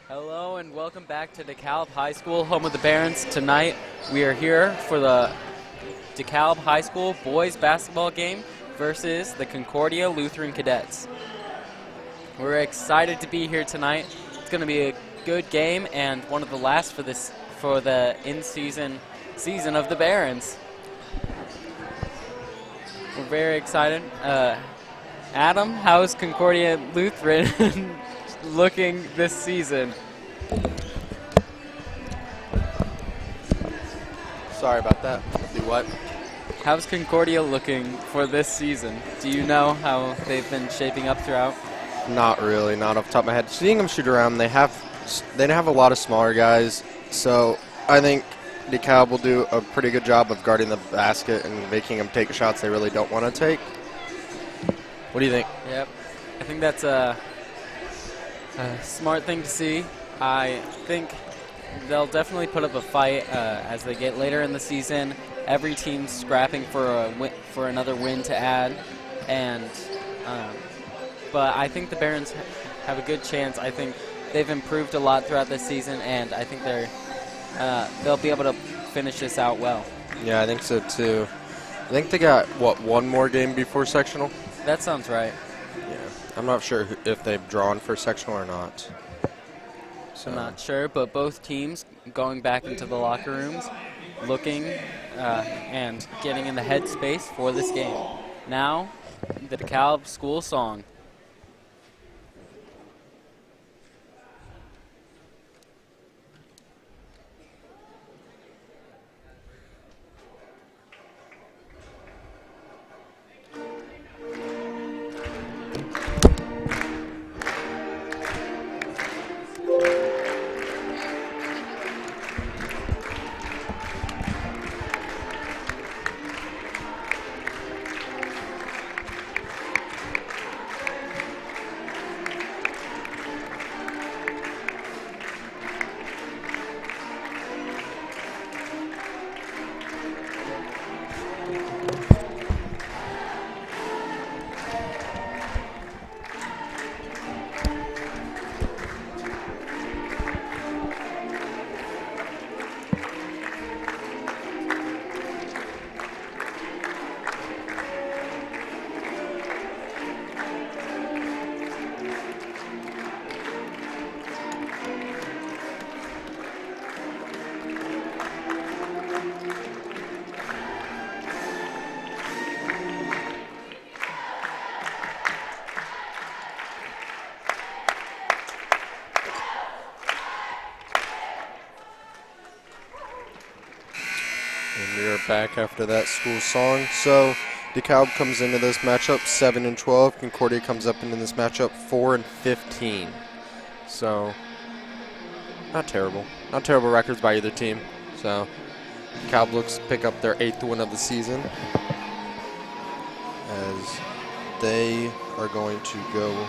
Hello and welcome back to DeKalb High School, home of the Barons. Tonight we are here for the DeKalb High School boys basketball game versus the Concordia Lutheran Cadets. We're excited to be here tonight. It's going to be a good game and one of the last for the in-season season of the Barons. We're very excited. Adam, how's Concordia Lutheran looking this season? Sorry about that. Do what? How's Concordia looking for this season? Do you know how they've been shaping up throughout? Not really, not off the top of my head. Seeing them shoot around, they have a lot of smaller guys, so I think DeKalb will do a pretty good job of guarding the basket and making them take shots they really don't want to take. What do you think? Yep, I think that's a smart thing to see. I think they'll definitely put up a fight as they get later in the season. Every team's scrapping for another win to add, but I think the Barons have a good chance. I think they've improved a lot throughout this season, and I think they'll be able to finish this out well. Yeah, I think so too. I think they got one more game before sectional. That sounds right. Yeah, I'm not sure if they've drawn for sectional or not. So. I'm not sure, but both teams going back into the locker rooms, looking and getting in the headspace for this game. Now, the DeKalb school song. And we are back after that school song. So DeKalb comes into this matchup 7-12. Concordia comes up into this matchup 4-15. So not terrible. Not terrible records by either team. So DeKalb looks to pick up their 8th win of the season as they are going to go.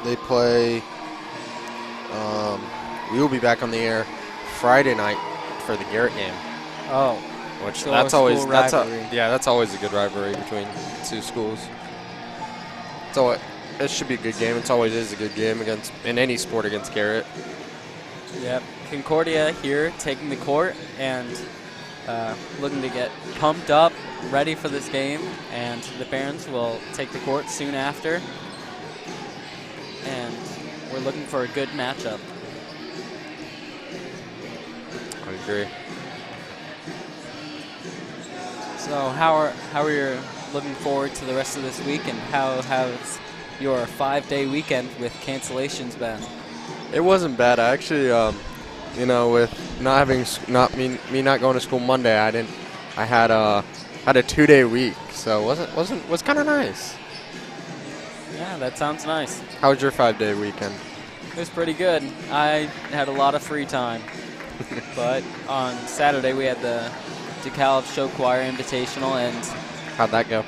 They play. We will be back on the air Friday night for the Garrett game. Oh. Which So that's always that's always a good rivalry between two schools. So it should be a good game. It always is a good game in any sport against Garrett. Yep. Concordia here taking the court and looking to get pumped up, ready for this game. And the Barons will take the court soon after. And we're looking for a good matchup. I agree. So how are you looking forward to the rest of this week, and how has your 5-day weekend with cancellations been? It wasn't bad. I actually, with me not going to school Monday, I had a 2-day week, so was kind of nice. Yeah, that sounds nice. How was your 5-day weekend? It was pretty good. I had a lot of free time, but on Saturday we had the DeKalb Show Choir Invitational, and How'd that go?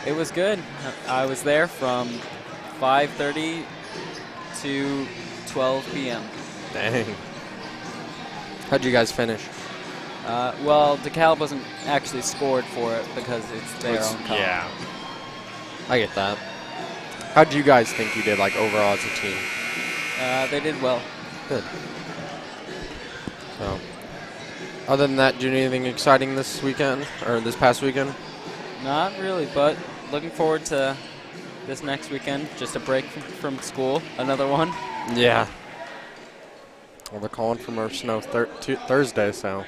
it was good. I was there from 5:30 to 12 p.m. Dang. How'd you guys finish? Well, DeKalb wasn't actually scored for it because it's their own call. Yeah. I get that. How'd you guys think you did, like, overall as a team? They did well. Good. So, other than that, did you do anything exciting this weekend or this past weekend? Not really, but looking forward to this next weekend. Just a break from school, another one. Yeah. Well, they're calling for more snow Thursday, so.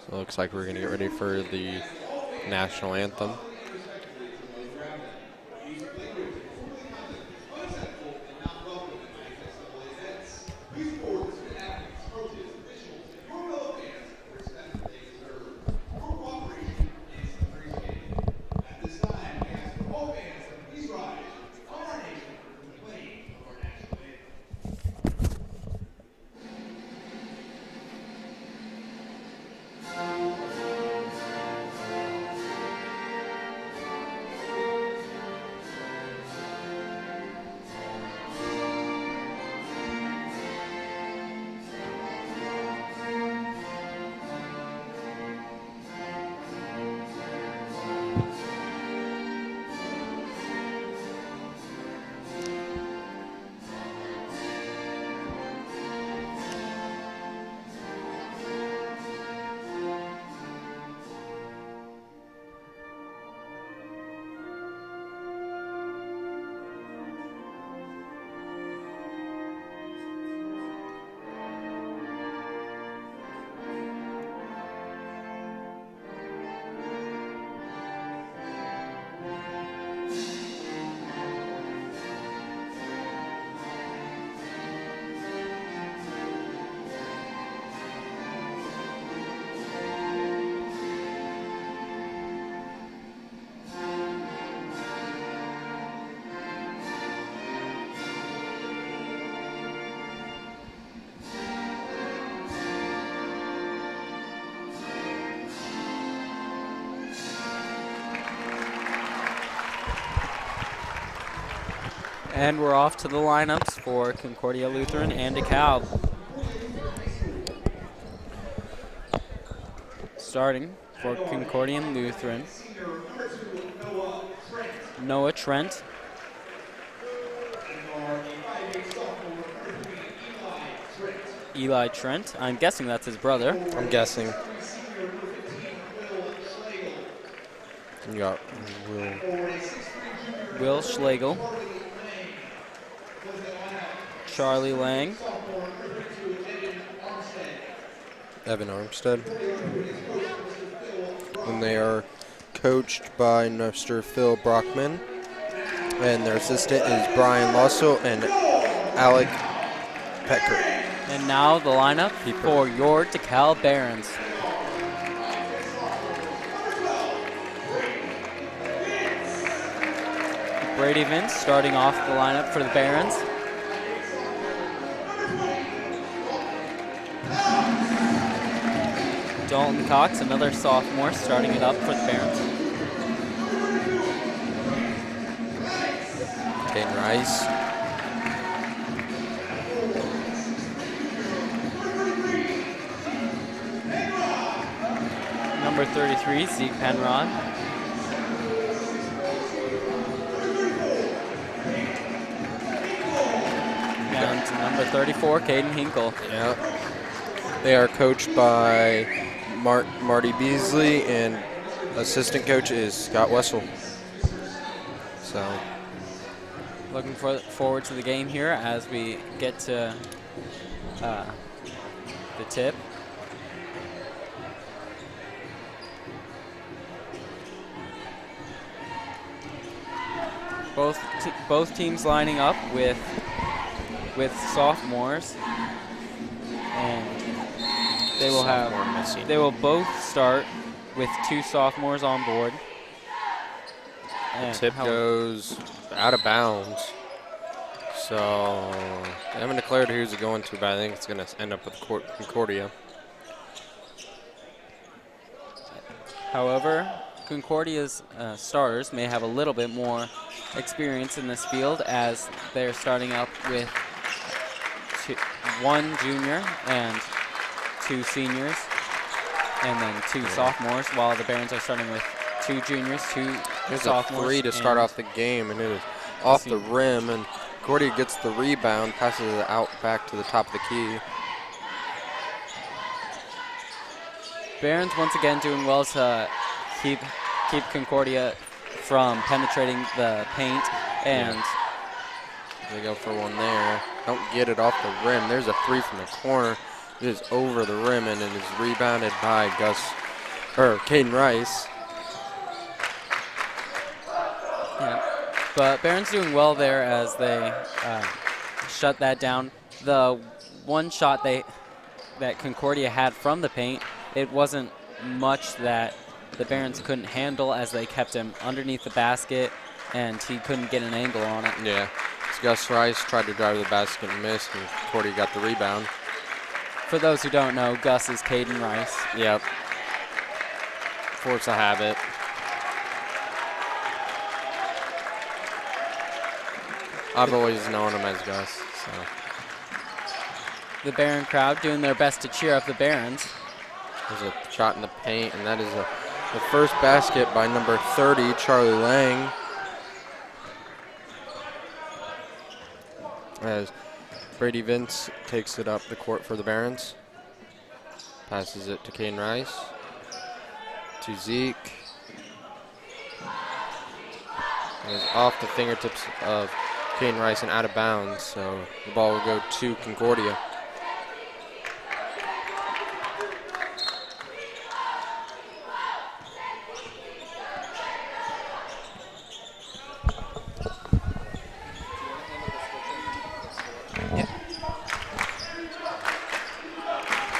So it looks like we're going to get ready for the national anthem. And we're off to the lineups for Concordia Lutheran and DeKalb. Starting for Concordian Lutheran, Noah Trent. Eli Trent. I'm guessing that's his brother. I'm guessing. You got Will Schlegel. Charlie Lang. Evan Armstead. And they are coached by Mr. Phil Brockman. And their assistant is Brian Losso and Alec Pecker. And now the lineup for your DeKalb Barons. Brady Vince starting off the lineup for the Barons. Dalton Cox, another sophomore, starting it up for the Barons. Caden Rice. Number 33, Zeke Penrod. Down to number 34, Caden Hinkle. Yeah. They are coached by Marty Beasley, and assistant coach is Scott Wessel. So, looking forward to the game here as we get to the tip. Both teams lining up with sophomores, and they will both start with two sophomores on board. And tip goes out of bounds. So they haven't declared who's it going to, but I think it's going to end up with Concordia. However, Concordia's starters may have a little bit more experience in this field, as they're starting up with one junior and two seniors, and then two sophomores, while the Barons are starting with two juniors, two There's sophomores. a 3 to start off the game, and it is off the rim, and Concordia gets the rebound, passes it out back to the top of the key. Barron's once again doing well to keep Concordia from penetrating the paint, and they go for one there. Don't get it off the rim. There's a 3 from the corner. It is over the rim, and it is rebounded by Caden Rice. Yeah, but Barron's doing well there as they shut that down. The one shot that Concordia had from the paint, it wasn't much that the Barons couldn't handle as they kept him underneath the basket, and he couldn't get an angle on it. Yeah, Gus Rice tried to drive the basket and missed, and Concordia got the rebound. For those who don't know, Gus is Caden Rice. Yep. Force a habit. I've always known him as Gus. So. The Barron crowd doing their best to cheer up the Barons. There's a shot in the paint, and that is the first basket by number 30, Charlie Lang. As Brady Vince takes it up the court for the Barons. Passes it to Caden Rice. To Zeke. It is off the fingertips of Caden Rice and out of bounds, so the ball will go to Concordia.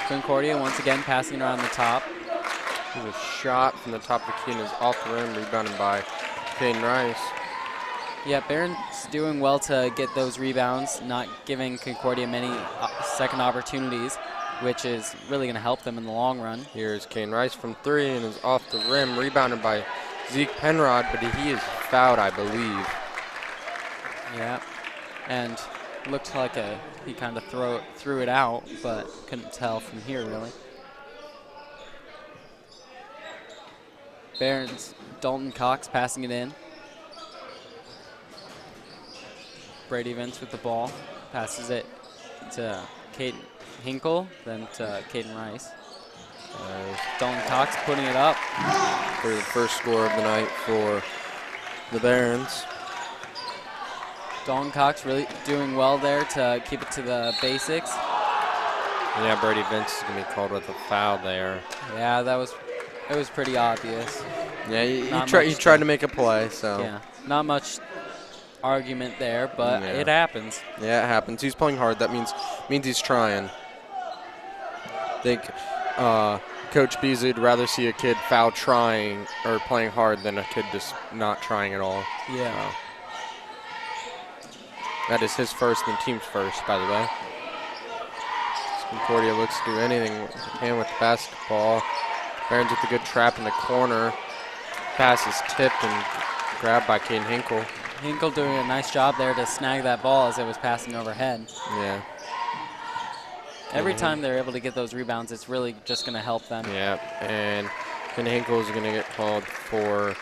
Concordia once again passing around the top. There's a shot from the top of the key and is off the rim, rebounded by Caden Rice. Yeah, Barron's doing well to get those rebounds, not giving Concordia many second opportunities, which is really going to help them in the long run. Here's Caden Rice from 3 and is off the rim, rebounded by Zeke Penrod, but he is fouled, I believe. Yeah, and looked like he kind of threw it out, but couldn't tell from here really. Barron's Dalton Cox passing it in. Brady Vince with the ball, passes it to Caden Hinkle, then to Caden Rice. Dalton Cox putting it up. For the first score of the night for the Barons. Dalton Cox really doing well there to keep it to the basics. Yeah, Brady Vince is going to be called with a foul there. Yeah, it was pretty obvious. Yeah, he tried to make a play, so. Yeah, not much argument there, but it happens. Yeah, it happens. He's playing hard. That means he's trying. I think Coach Beasley would rather see a kid foul trying or playing hard than a kid just not trying at all. Yeah. That is his first and team's first, by the way. Concordia looks to do anything with the hand with the basketball. Barons with a good trap in the corner. Pass is tipped and grabbed by Caden Hinkle. Hinkle doing a nice job there to snag that ball as it was passing overhead. Yeah. Every time they're able to get those rebounds, it's really just going to help them. Yeah, and Caden Hinkle is going to get called for,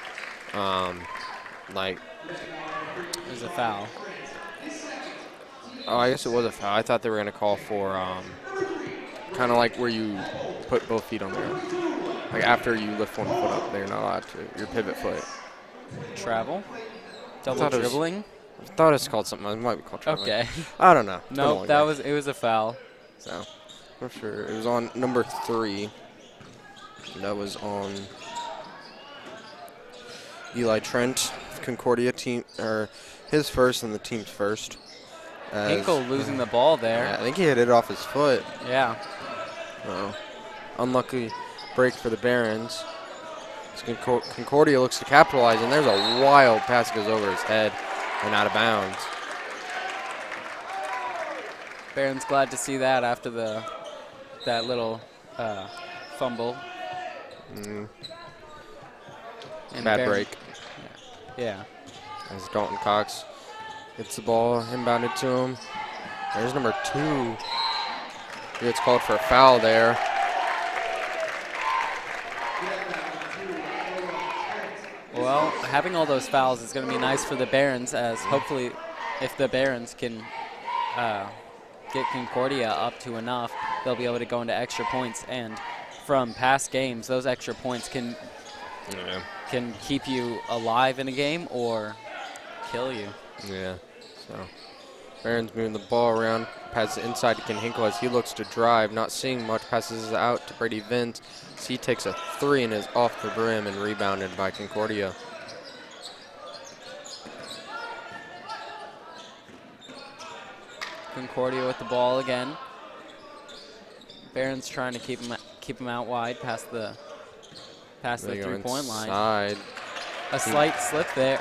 It was a foul. Oh, I guess it was a foul. I thought they were going to call for kind of like where you put both feet on there. Like after you lift one foot up, they're not allowed to. Your pivot foot. Travel? Double dribbling? I thought it's called something. It might be called traveling. Okay. I don't know. No, it was a foul. So, for sure. It was on number 3. That was on Eli Trent, Concordia team, or his first and the team's first. Hinkle losing the ball there. Yeah, I think he hit it off his foot. Yeah. Unlucky break for the Barons. Concordia looks to capitalize, and there's a wild pass that goes over his head and out of bounds. Barron's glad to see that after that little fumble. Bad break. Yeah. As Dalton Cox gets the ball inbounded to him. There's number 2. He gets called for a foul there. Well, having all those fouls is going to be nice for the Barons, as hopefully if the Barons can get Concordia up to enough, they'll be able to go into extra points. And from past games, those extra points can keep you alive in a game or kill you. Yeah, so Barons moving the ball around, passes it inside to Ken Hinkle as he looks to drive, not seeing much, passes it out to Brady Vince. So he takes a 3 and is off the brim and rebounded by Concordia. Concordia with the ball again. Barons trying to keep him out wide past the three-point line. A slight slip there,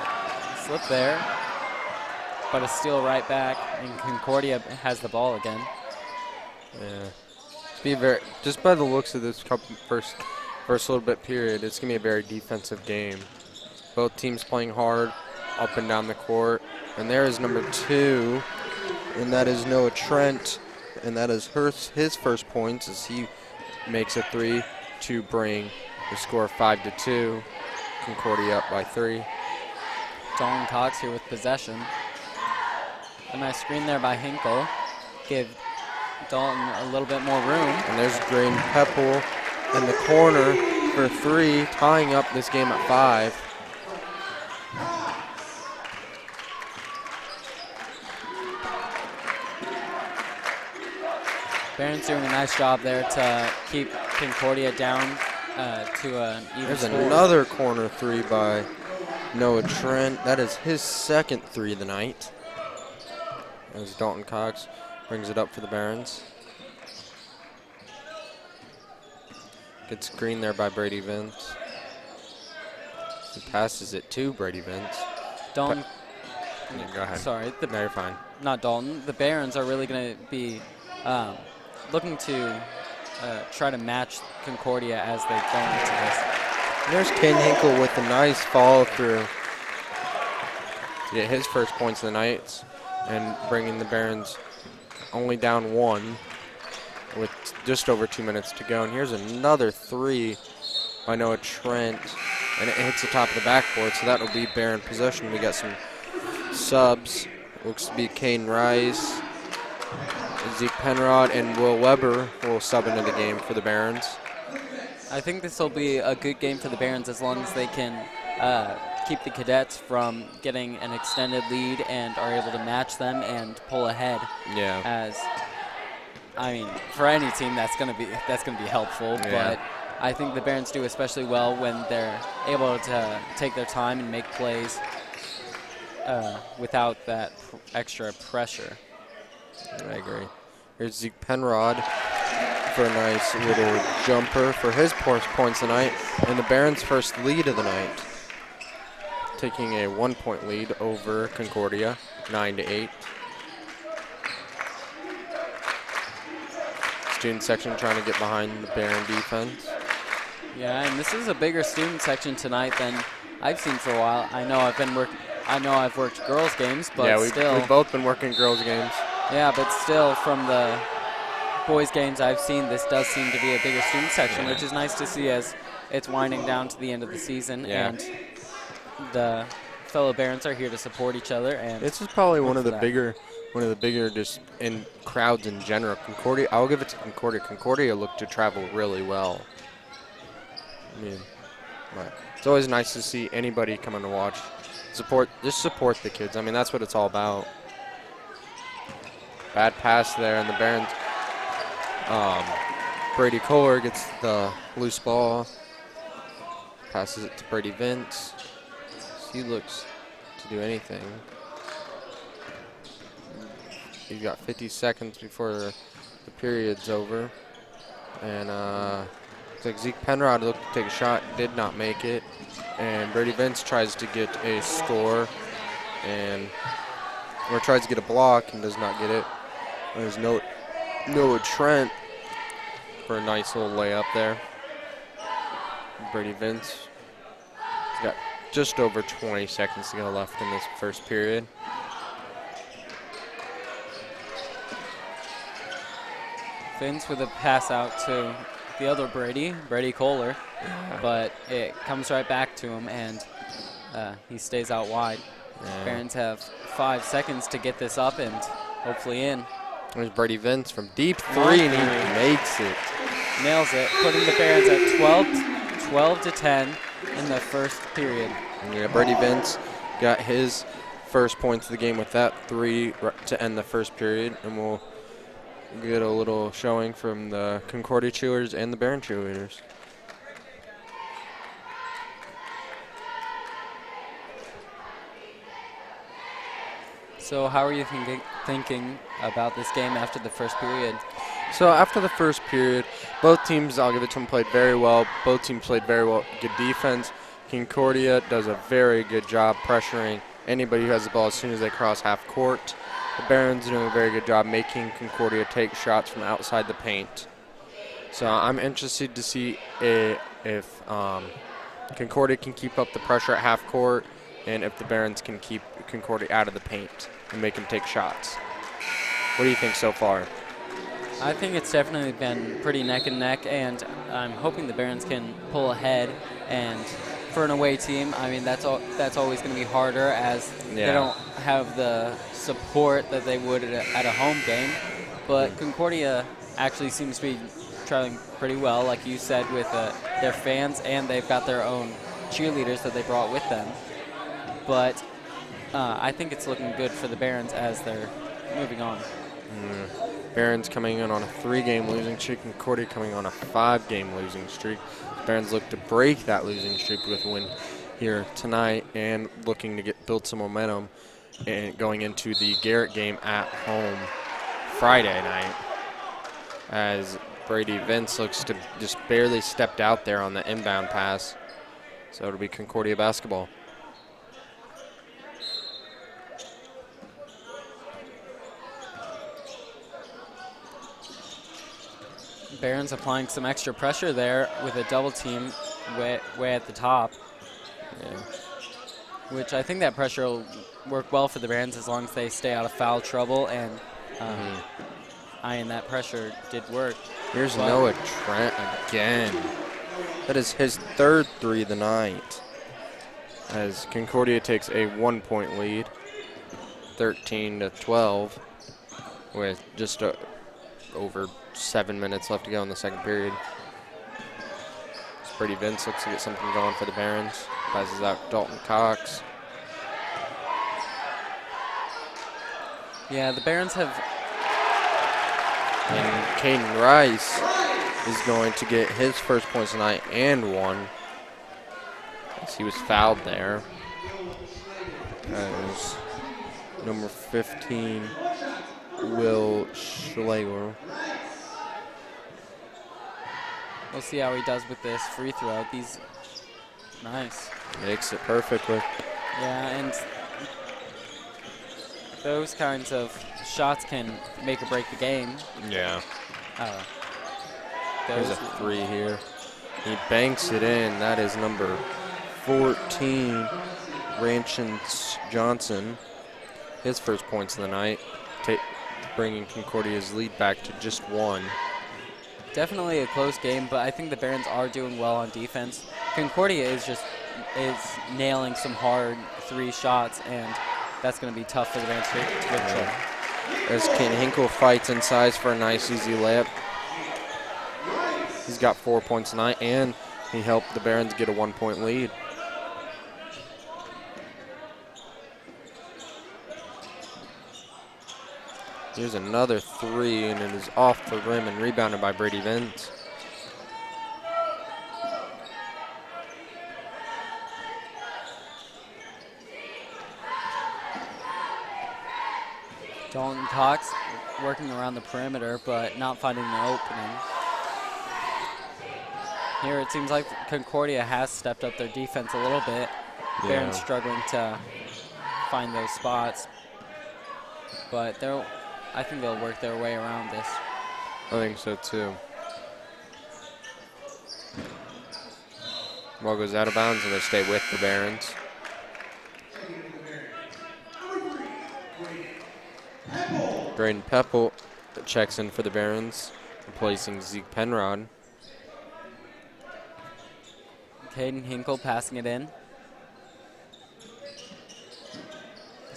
but a steal right back, and Concordia has the ball again. Yeah, just by the looks of this first little bit period, it's gonna be a very defensive game. Both teams playing hard, up and down the court, and there is number 2. And that is Noah Trent, and that is his first points as he makes a 3 to bring the score 5-2. Concordia up by 3. Dalton Cox here with possession. A nice screen there by Hinkle. Give Dalton a little bit more room. And there's Green Peppel in the corner for 3, tying up this game at 5. Barron's doing a nice job there to keep Concordia down to an even score. There's another corner 3 by Noah Trent. That is his second 3 of the night. As Dalton Cox brings it up for the Barons. Gets screened there by Brady Vince. He passes it to Brady Vince. Dalton. Go ahead. Sorry. No, you're fine. Not Dalton. The Barons are really going to be looking to try to match Concordia as they go into this. There's Ken Hinkle with a nice follow through to get his first points of the night and bringing the Barons only down 1 with just over 2 minutes to go. And here's another 3 by Noah Trent, and it hits the top of the backboard, so that'll be Baron possession. We got some subs. Looks to be Kane Rice, Zeke Penrod, and Will Weber will sub into the game for the Barons. I think this will be a good game for the Barons as long as they can keep the Cadets from getting an extended lead and are able to match them and pull ahead. Yeah. As I mean, for any team, that's gonna be helpful. Yeah. But I think the Barons do especially well when they're able to take their time and make plays without that extra pressure. I agree. Here's Zeke Penrod for a nice little jumper for his points tonight, and the Barons' first lead of the night, taking a 1-point lead over Concordia, 9-8. Student section trying to get behind the Baron defense. Yeah, and this is a bigger student section tonight than I've seen for a while. I know I've worked girls games, but yeah, still. We've both been working girls games. Yeah, but still, from the boys games I've seen, this does seem to be a bigger student section, which is nice to see as it's winding down to the end of the season, and the fellow Barons are here to support each other. And this is probably one of the bigger just in crowds in general. Concordia, I'll give it to Concordia. Concordia looked to travel really well. I mean, but it's always nice to see anybody coming to watch. Just support the kids. I mean, that's what it's all about. Bad pass there, and the Barons. Brady Kohler gets the loose ball. Passes it to Brady Vince. He looks to do anything. He's got 50 seconds before the period's over. And looks like Zeke Penrod looked to take a shot, did not make it. And Brady Vince tries to get a score or tries to get a block and does not get it. There's Noah Trent for a nice little layup there. Brady Vince. He's got just over 20 seconds to go left in this first period. Vince with a pass out to the other Brady Kohler, but it comes right back to him, and He stays out wide. Yeah. Barons have 5 seconds to get this up and hopefully in. There's Brady Vince from deep three, and he makes it. Nails it, putting the Barons at 12 to 10 in the first period. Yeah, Brady Vince got his first points of the game with that 3 to end the first period, and we'll get a little showing from the Concordia cheerleaders and the Baron cheerleaders. So how are you thinking about this game after the first period? So after the first period, both teams, I'll give it to them, played very well. Both teams played very well. Good defense. Concordia does a very good job pressuring anybody who has the ball as soon as they cross half court. The Barons doing a very good job making Concordia take shots from outside the paint. So I'm interested to see if Concordia can keep up the pressure at half court and if the Barons can keep Concordia out of the paint and make them take shots. What do you think so far? I think it's definitely been pretty neck and neck, and I'm hoping the Barons can pull ahead. And for an away team, I mean, that's always going to be harder as they don't have the support that they would at a home game. But Concordia actually seems to be traveling pretty well, like you said, with their fans, and they've got their own cheerleaders that they brought with them. But I think it's looking good for the Barons as they're moving on. Barons coming in on a 3-game losing streak, Concordia coming on a 5-game losing streak. Barons look to break that losing streak with a win here tonight and looking to build some momentum and going into the Garrett game at home Friday night, as Brady Vince looks to just barely stepped out there on the inbound pass. So it'll be Concordia basketball. Barons applying some extra pressure there with a double team way at the top. Yeah. Which I think that pressure will work well for the Barons as long as they stay out of foul trouble, and that pressure did work. Here's Noah Trent again. That is his 3rd 3 of the night, as Concordia takes a 1-point lead, 13-12, with just over 7 minutes left to go in the second period. Brady Vince looks to get something going for the Barons. Passes out Dalton Cox. Yeah, the Barons have... And Caden Rice is going to get his first points tonight and 1. As he was fouled there. As number 15, Will Schlegel. We'll see how he does with this free throw. Nice. Makes it perfectly. Yeah, and those kinds of shots can make or break the game. Yeah. There's a 3 here. He banks it in. That is number 14, Ranchins Johnson. His first points of the night, bringing Concordia's lead back to just 1. Definitely a close game, but I think the Barons are doing well on defense. Concordia is nailing some hard 3 shots, and that's going to be tough for the Barons to control. As Kane Hinkle fights in size for a nice, easy layup. He's got 4 points tonight, and he helped the Barons get a 1-point lead. Here's another 3, and it is off the rim and rebounded by Brady Vince. Dalton Cox working around the perimeter, but not finding the opening. Here it seems like Concordia has stepped up their defense a little bit. Yeah. Barons struggling to find those spots, but I think they'll work their way around this. I think so too. Ball goes out of bounds and they stay with the Barons. Braden Peppel checks in for the Barons, replacing Zeke Penrod. Caden Hinkle passing it in.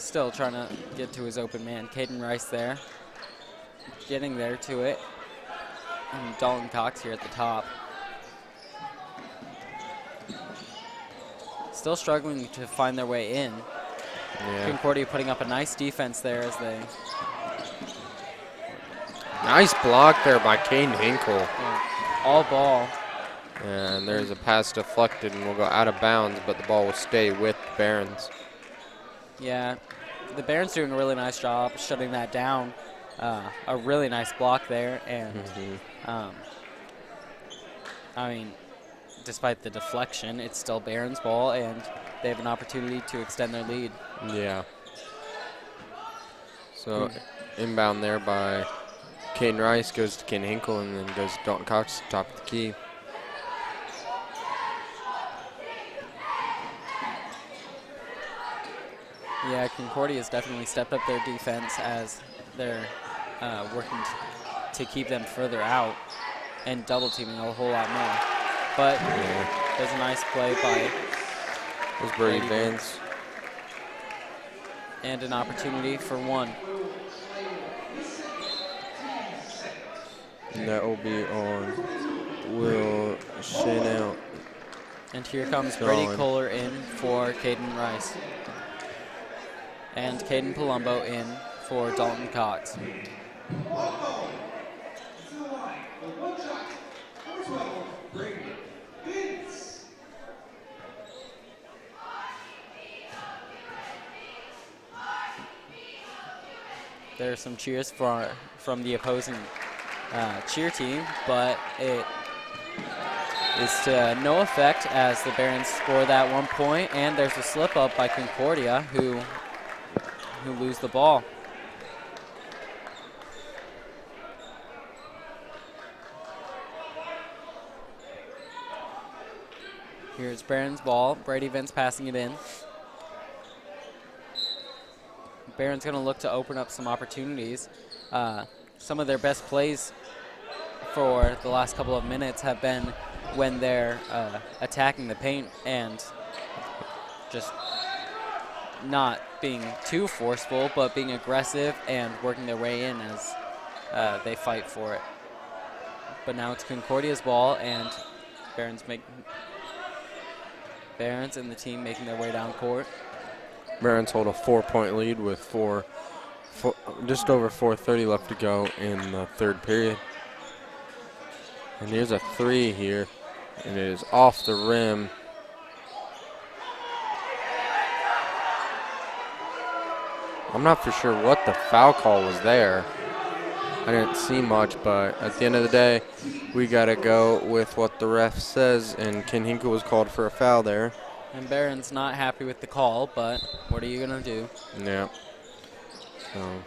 Still trying to get to his open man. Caden Rice there. Getting there to it. And Dalton Cox here at the top. Still struggling to find their way in. Yeah. Concordia putting up a nice defense there as they... Nice block there by Caden Hinkle. Yeah, all ball. And there's a pass deflected and will go out of bounds, but the ball will stay with the Barons. Yeah, the Barons doing a really nice job shutting that down. A really nice block there, and I mean, despite the deflection, it's still Barons ball, and they have an opportunity to extend their lead. Yeah. So inbound there by Caden Rice, goes to Ken Hinkle, and then goes to Dalton Cox, top of the key. Yeah, Concordia has definitely stepped up their defense as they're working to keep them further out and double teaming a whole lot more. But there's a nice play by Brady Vance. And an opportunity for one. And that will be on Will Chanel. And here comes Brady Kohler in for Caden Rice. And Caden Palumbo in for Dalton Cox. There are some cheers from the opposing cheer team, but it is to no effect as the Barons score that 1 point, and there's a slip up by Concordia who lose the ball. Here's Barron's ball. Brady Vince passing it in. Barron's going to look to open up some opportunities. Some of their best plays for the last couple of minutes have been when they're attacking the paint and just not being too forceful, but being aggressive and working their way in as they fight for it. But now it's Concordia's ball, and Barron's and the team making their way down court. Barons hold a 4-point lead with just over 4:30 left to go in the third period. And here's a three here, and it is off the rim. I'm not for sure what the foul call was there. I didn't see much, but at the end of the day, we got to go with what the ref says, and Ken Hinkle was called for a foul there. And Barron's not happy with the call, but what are you going to do? Yeah. So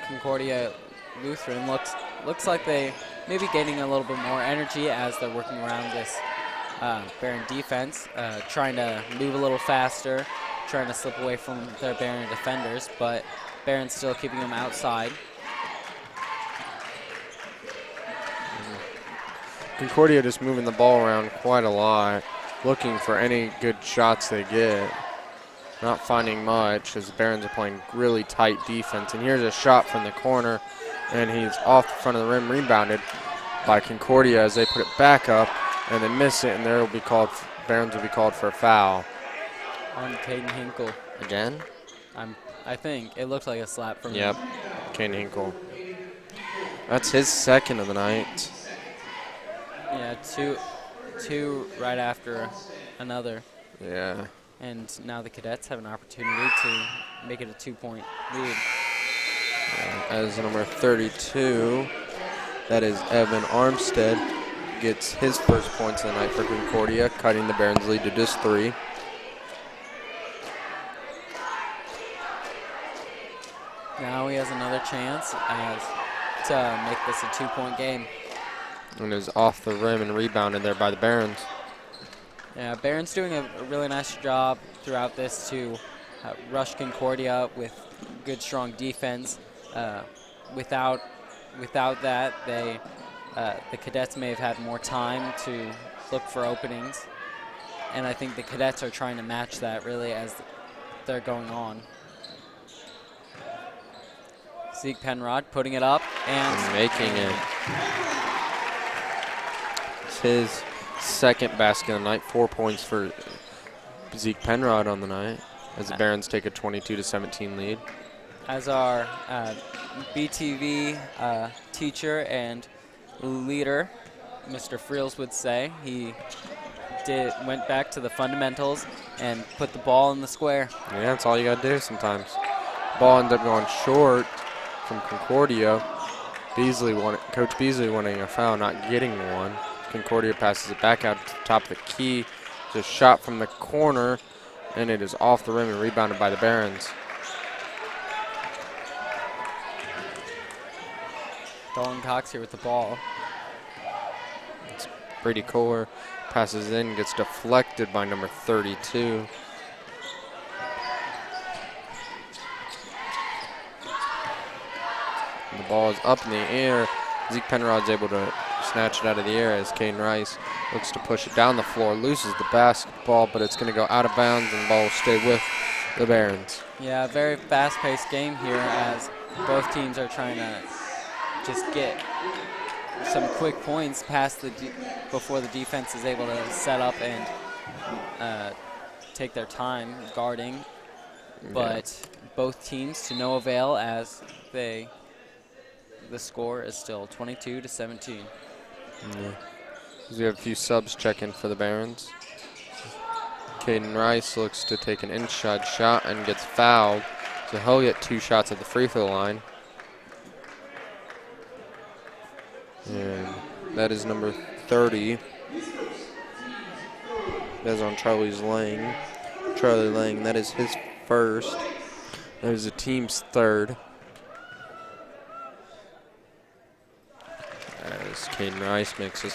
Concordia Lutheran looks like they may be gaining a little bit more energy as they're working around this Barron defense, trying to move a little faster, trying to slip away from their Barron defenders, but Barron's still keeping them outside. Concordia just moving the ball around quite a lot, looking for any good shots they get. Not finding much as the Barons are playing really tight defense. And here's a shot from the corner, and he's off the front of the rim, rebounded by Concordia as they put it back up, and they miss it, and there will be called. Barons will be called for a foul. On Caden Hinkle. Again? I think it looks like a slap from Yep, him. Caden Hinkle. That's his second of the night. Yeah, two right after another. Yeah. And now the Cadets have an opportunity to make it a 2-point lead. As number 32, that is Evan Armstead, gets his first points of the night for Concordia, cutting the Barons' lead to just 3. Now he has another chance to make this a 2-point game. And is off the rim and rebounded there by the Barons. Yeah, Barron's doing a really nice job throughout this to rush Concordia with good, strong defense. Without that, the Cadets may have had more time to look for openings, and I think the Cadets are trying to match that really as they're going on. Zeke Penrod putting it up and making it. It's his second basket of the night. 4 points for Zeke Penrod on the night as the Barons take a 22-17 lead. As our BTV teacher and leader, Mr. Friels, would say, he went back to the fundamentals and put the ball in the square. Yeah, that's all you got to do sometimes. Ball ended up going short from Concordia. Coach Beasley wanting a foul, not getting one. Concordia passes it back out to the top of the key. It's a shot from the corner, and it is off the rim and rebounded by the Barons. Dalton Cox here with the ball. It's Brady Kohler passes in, gets deflected by number 32. And the ball is up in the air. Zeke Penrod's able to snatch it out of the air as Caden Rice looks to push it down the floor, loses the basketball, but it's going to go out of bounds, and the ball will stay with the Barons. Yeah, very fast-paced game here as both teams are trying to just get some quick points past before the defense is able to set up and take their time guarding. But both teams to no avail as the score is still 22-17. Yeah. We have a few subs check in for the Barons. Caden Rice looks to take an inside shot and gets fouled. So he'll get 2 shots at the free throw line. And that is number 30. That's on Charlie Lang. That is his first. That is the team's third. As Caden Rice makes his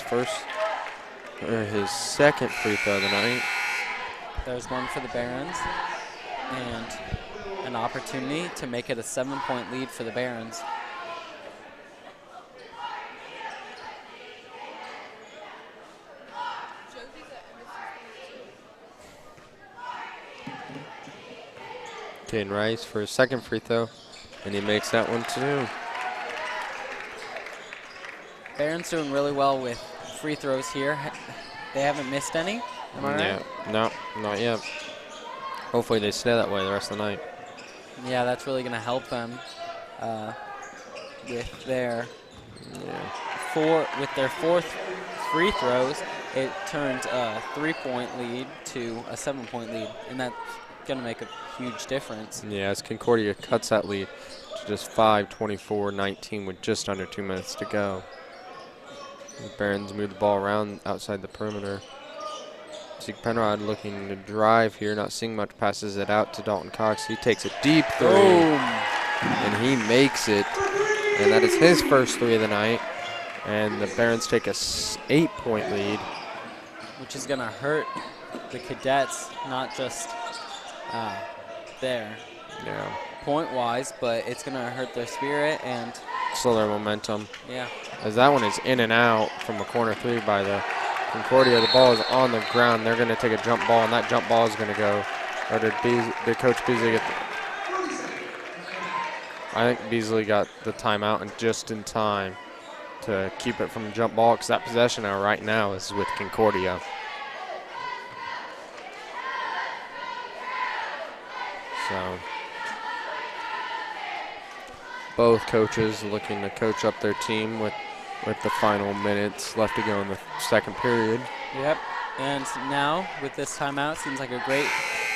second free throw of the night. There's one for the Barons, and an opportunity to make it a 7-point lead for the Barons. Caden Rice for his second free throw, and he makes that one too. Barons doing really well with free throws here. They haven't missed any, am I right? No, not yet. Hopefully they stay that way the rest of the night. Yeah, that's really going to help them with their fourth free throws. It turned a 3-point lead to a 7-point lead, and that's going to make a huge difference. Yeah, as Concordia cuts that lead to just 5-24-19 with just under 2 minutes to go. The Barons move the ball around outside the perimeter. Zeke Penrod looking to drive here, not seeing much, passes it out to Dalton Cox. He takes a deep three, and he makes it. And that is his first three of the night. And the Barons take a 8-point lead. Which is going to hurt the Cadets, not just there point-wise, but it's going to hurt their spirit and slow their momentum. Yeah. As that one is in and out from a corner three by the Concordia. The ball is on the ground. They're going to take a jump ball, and that jump ball is going to go. Or did Coach Beasley get I think Beasley got the timeout and just in time to keep it from a jump ball, because that possession right now is with Concordia. So both coaches looking to coach up their team with the final minutes left to go in the second period. Yep, and now with this timeout, seems like a great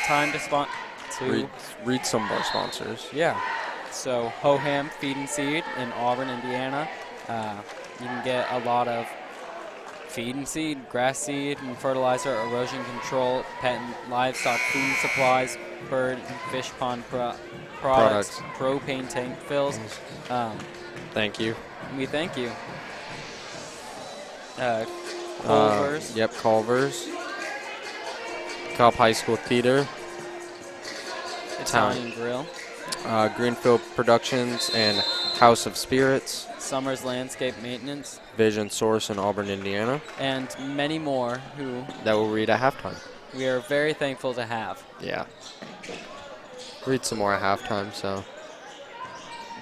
time to read some of our sponsors. Yeah, so Hoham Feed and Seed in Auburn, Indiana. You can get a lot of feed and seed, grass seed and fertilizer, erosion control, pet and livestock food supplies, bird and fish pond products, propane tank fills. Thank you. We thank you. Culver's. Yep, Culver's. DeKalb High School Theater. Italian Grill. Greenfield Productions and House of Spirits. Summers Landscape Maintenance. Vision Source in Auburn, Indiana. And many more that will read at halftime. We are very thankful to have. Yeah. Read some more at halftime, so.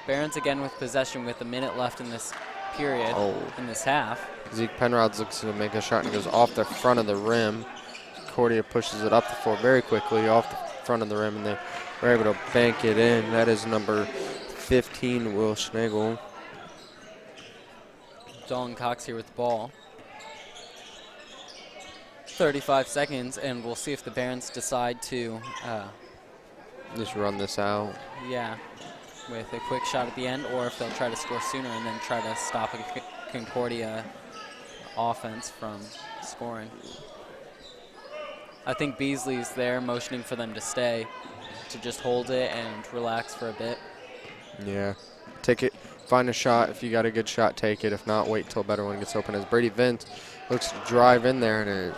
Barons again with possession with a minute left in this period, in this half. Zeke Penrod looks to make a shot and goes off the front of the rim. Concordia pushes it up the floor very quickly off the front of the rim, and they were able to bank it in. That is number 15, Will Schnagel. Dalton Cox here with the ball. 35 seconds, and we'll see if the Barons decide to just run this out. Yeah, with a quick shot at the end, or if they'll try to score sooner and then try to stop a Concordia offense from scoring. I think Beasley's there motioning for them to stay, to just hold it and relax for a bit. Yeah, take it, find a shot. If you got a good shot, take it. If not, wait till a better one gets open. As Brady Vince looks to drive in there and is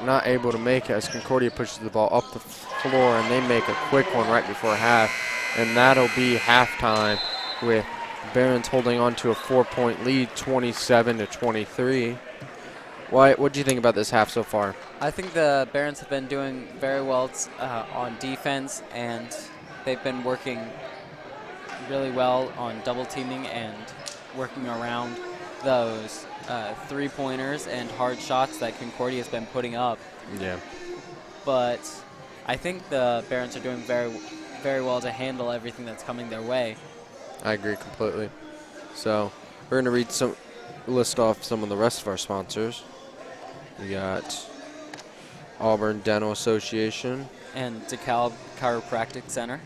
not able to make it as Concordia pushes the ball up the floor, and they make a quick one right before half, and that'll be halftime with Barons holding on to a 4-point lead, 27-23. What do you think about this half so far? I think the Barons have been doing very well on defense, and they've been working really well on double teaming and working around those three-pointers and hard shots that Concordia has been putting up. Yeah. But I think the Barons are doing very, very well to handle everything that's coming their way. I agree completely. So we're going to list off some of the rest of our sponsors. We got Auburn Dental Association. And DeKalb Chiropractic Center.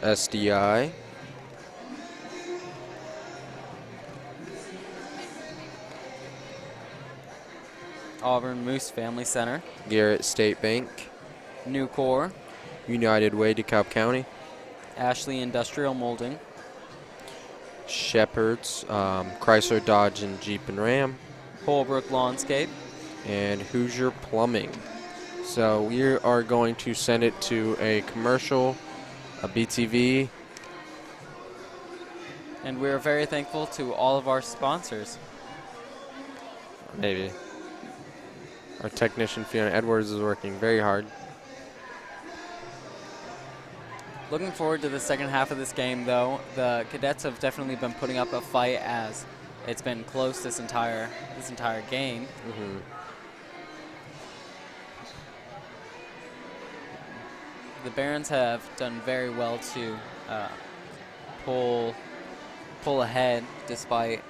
SDI. Auburn Moose Family Center. Garrett State Bank. Nucor. United Way, DeKalb County. Ashley Industrial Molding. Shepherd's, Chrysler, Dodge, and Jeep and Ram. Holbrook Lawnscape. And Hoosier Plumbing. So we are going to send it to a commercial, a BTV. And we're very thankful to all of our sponsors. Maybe. Our technician, Fiona Edwards, is working very hard. Looking forward to the second half of this game, though. The Cadets have definitely been putting up a fight as it's been close this entire game. Mm-hmm. The Barons have done very well to pull ahead despite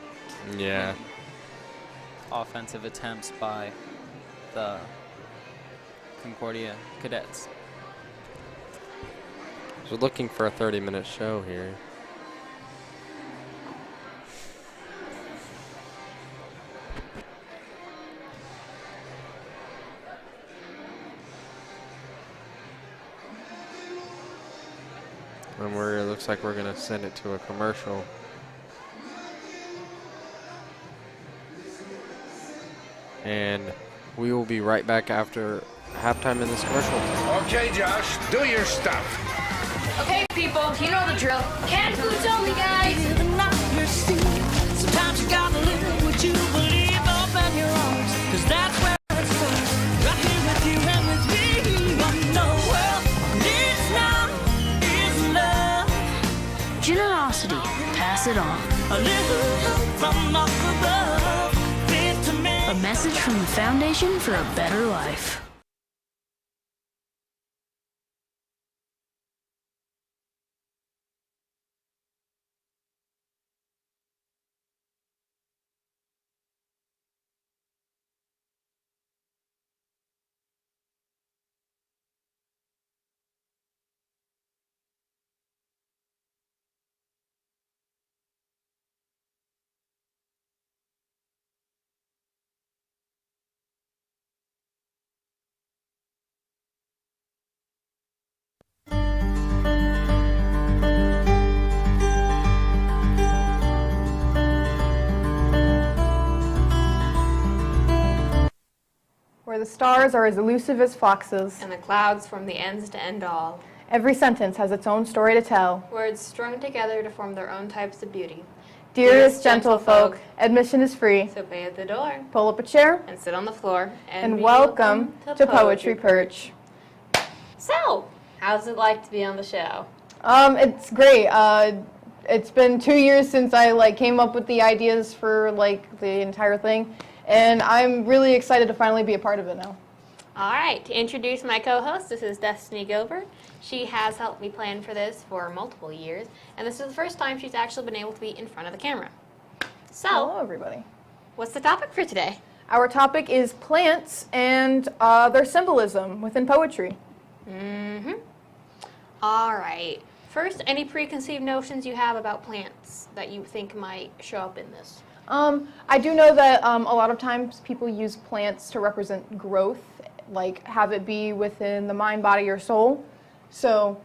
offensive attempts by the Concordia Cadets. So looking for a 30-minute show here. And it looks like we're going to send it to a commercial. And we will be right back after halftime in this commercial. Okay, Josh, do your stuff. Okay, people, you know the drill. Canned foods only, guys. Sometimes you gotta live what you believe, open your arms, 'cause that's where it starts. Right here with you and with me. What the world needs now is love. Generosity, pass it on. A little help from up above. Faith to me. A message from the Foundation for a Better Life. Where the stars are as elusive as foxes. And the clouds form the ends to end all. Every sentence has its own story to tell. Words strung together to form their own types of beauty. Dearest gentlefolk, admission is free. So pay at the door. Pull up a chair. And sit on the floor. And welcome to Poetry Perch. So, how's it like to be on the show? It's great. It's been 2 years since I came up with the ideas for the entire thing, and I'm really excited to finally be a part of it now. All right, to introduce my co-host, this is Destiny Gilbert. She has helped me plan for this for multiple years, and this is the first time she's actually been able to be in front of the camera. So, Hello, everybody. what's the topic for today? Our topic is plants and their symbolism within poetry. All right. First, any preconceived notions you have about plants that you think might show up in this? I do know that a lot of times people use plants to represent growth, like have it be within the mind, body, or soul. So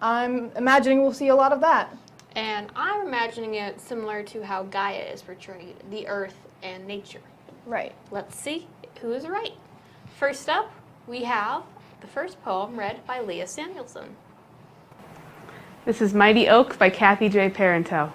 I'm imagining we'll see a lot of that. And I'm imagining it similar to how Gaia is portrayed, the earth and nature. Right. Let's see who is right. First up, we have the first poem read by Leah Samuelson. This is Mighty Oak by Kathy J. Parenteau.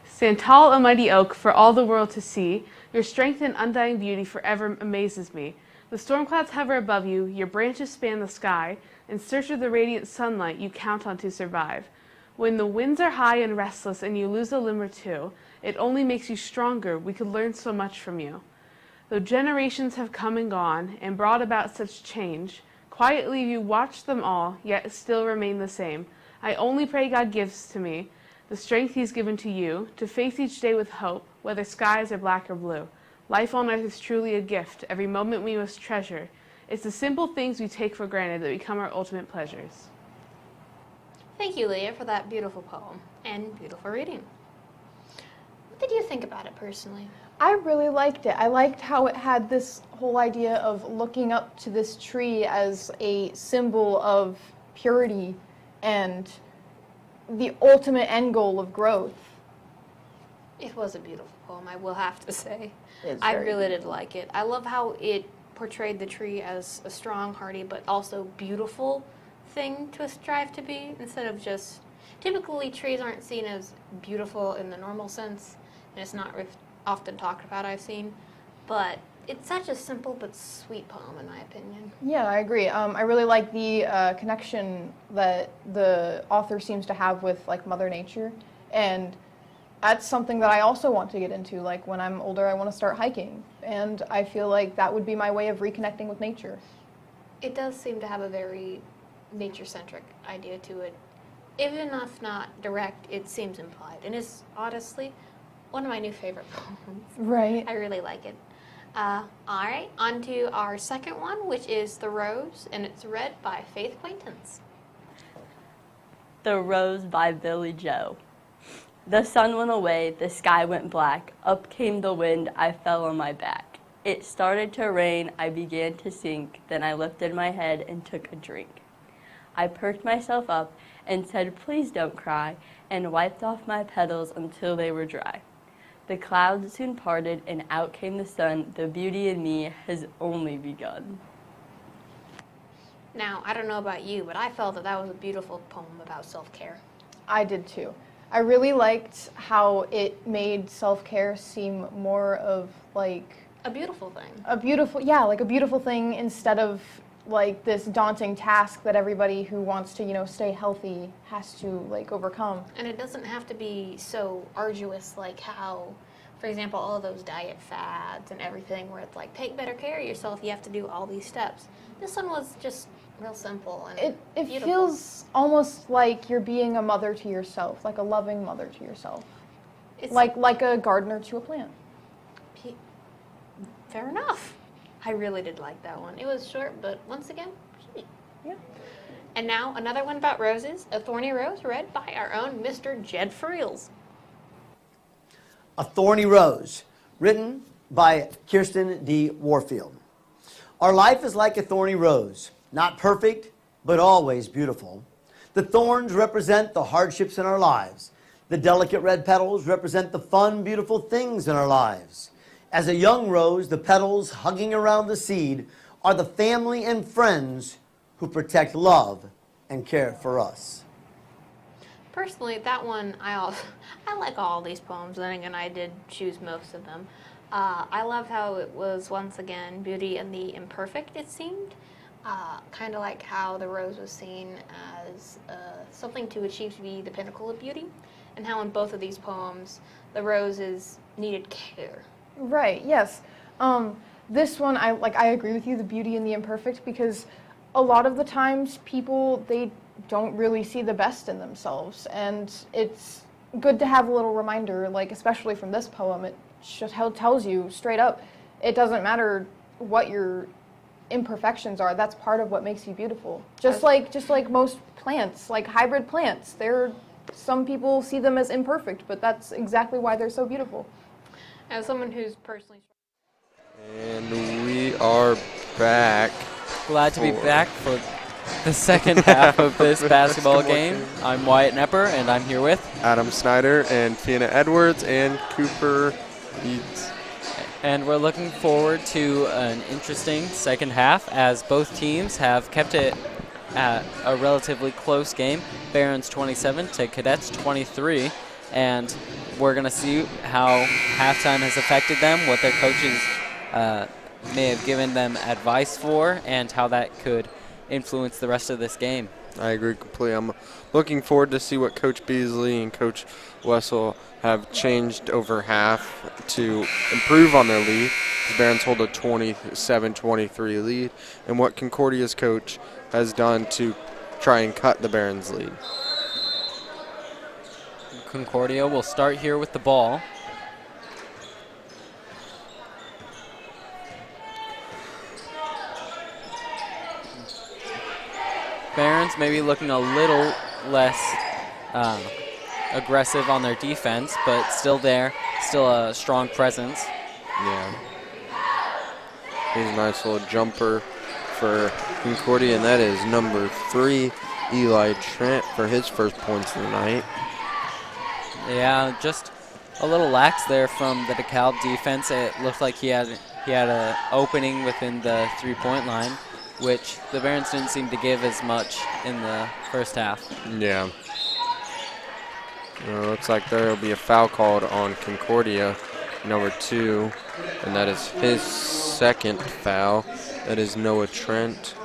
Stand tall, a mighty oak, for all the world to see. Your strength and undying beauty forever amazes me. The storm clouds hover above you, your branches span the sky. In search of the radiant sunlight you count on to survive. When the winds are high and restless and you lose a limb or two, it only makes you stronger. We could learn so much from you. Though generations have come and gone and brought about such change, quietly you watch them all, yet still remain the same. I only pray God gives to me the strength He's given to you to face each day with hope, whether skies are black or blue. Life on earth is truly a gift, every moment we must treasure. It's the simple things we take for granted that become our ultimate pleasures. Thank you, Leah, for that beautiful poem and beautiful reading. What did you think about it personally? I really liked it. I liked how it had this whole idea of looking up to this tree as a symbol of purity and the ultimate end goal of growth. It was a beautiful poem, I will have to say. It's I very really did like it. I love how it portrayed the tree as a strong, hardy, but also beautiful thing to strive to be, instead of just... Typically, trees aren't seen as beautiful in the normal sense, and it's not often talked about, I've seen. But it's such a simple but sweet poem, in my opinion. Yeah, I agree. I really like the connection that the author seems to have with Mother Nature, and that's something that I also want to get into. Like when I'm older, I want to start hiking, and I feel like that would be my way of reconnecting with nature. It does seem to have a very nature-centric idea to it. Even if not direct, it seems implied, and it's honestly one of my new favorite poems. Right. I really like it. All right, on to our second one, which is The Rose, and it's read by Faith Quaintance. The Rose by Billy Joe. The sun went away, the sky went black. Up came the wind, I fell on my back. It started to rain, I began to sink. Then I lifted my head and took a drink. I perked myself up and said, please don't cry, and wiped off my petals until they were dry. The clouds soon parted, and out came the sun. The beauty in me has only begun. Now, I don't know about you, but I felt that that was a beautiful poem about self-care. I did too. I really liked how it made self-care seem more of A beautiful thing. a beautiful thing instead of this daunting task that everybody who wants to, stay healthy has to overcome. And it doesn't have to be so arduous like how, for example, all of those diet fads and everything where it's take better care of yourself, you have to do all these steps. This one was just real simple and It beautiful. feels almost like you're being a mother to yourself, like a loving mother to yourself. It's Like a gardener to a plant. Fair enough. I really did like that one. It was short, but once again, cute. Yeah. And now another one about roses, A Thorny Rose, read by our own Mr. Jed Friels. A Thorny Rose, written by Kirsten D. Warfield. Our life is like a thorny rose, not perfect, but always beautiful. The thorns represent the hardships in our lives. The delicate red petals represent the fun, beautiful things in our lives. As a young rose, the petals hugging around the seed are the family and friends who protect love and care for us. Personally, that one, I like all these poems, and I did choose most of them. I love how it was, once again, beauty and the imperfect, it seemed. kind of like how the rose was seen as something to achieve to be the pinnacle of beauty, and how in both of these poems the roses needed care. Right, yes. This one, I agree with you, the beauty and the imperfect, because a lot of the times people, they don't really see the best in themselves, and it's good to have a little reminder, like especially from this poem, it just tells you straight up, it doesn't matter what your imperfections are, that's part of what makes you beautiful. Just like most plants, like hybrid plants, some people see them as imperfect, but that's exactly why they're so beautiful. As someone who's personally... And we are back. Glad to be back for the second half of this basketball game. I'm Wyatt Nepper, and I'm here with Adam Snyder and Fiona Edwards and Cooper Eads. And we're looking forward to an interesting second half, as both teams have kept it at a relatively close game. Barons 27 to Cadets 23. And we're going to see how halftime has affected them, what their coaches may have given them advice for, and how that could influence the rest of this game. I agree completely. I'm looking forward to see what Coach Beasley and Coach Wessel have changed over half to improve on their lead. The Barons hold a 27-23 lead, and what Concordia's coach has done to try and cut the Barons' lead. Concordia will start here with the ball. Barons maybe looking a little less aggressive on their defense, but still there, still a strong presence. Yeah. Here's a nice little jumper for Concordia, and that is number 3, Eli Trent, for his first points of the night. Yeah, just a little lax there from the DeKalb defense. It looked like he had an opening within the three-point line, which the Barons didn't seem to give as much in the first half. Yeah. Looks like there will be a foul called on Concordia, number 2, and that is his second foul. That is Noah Trent,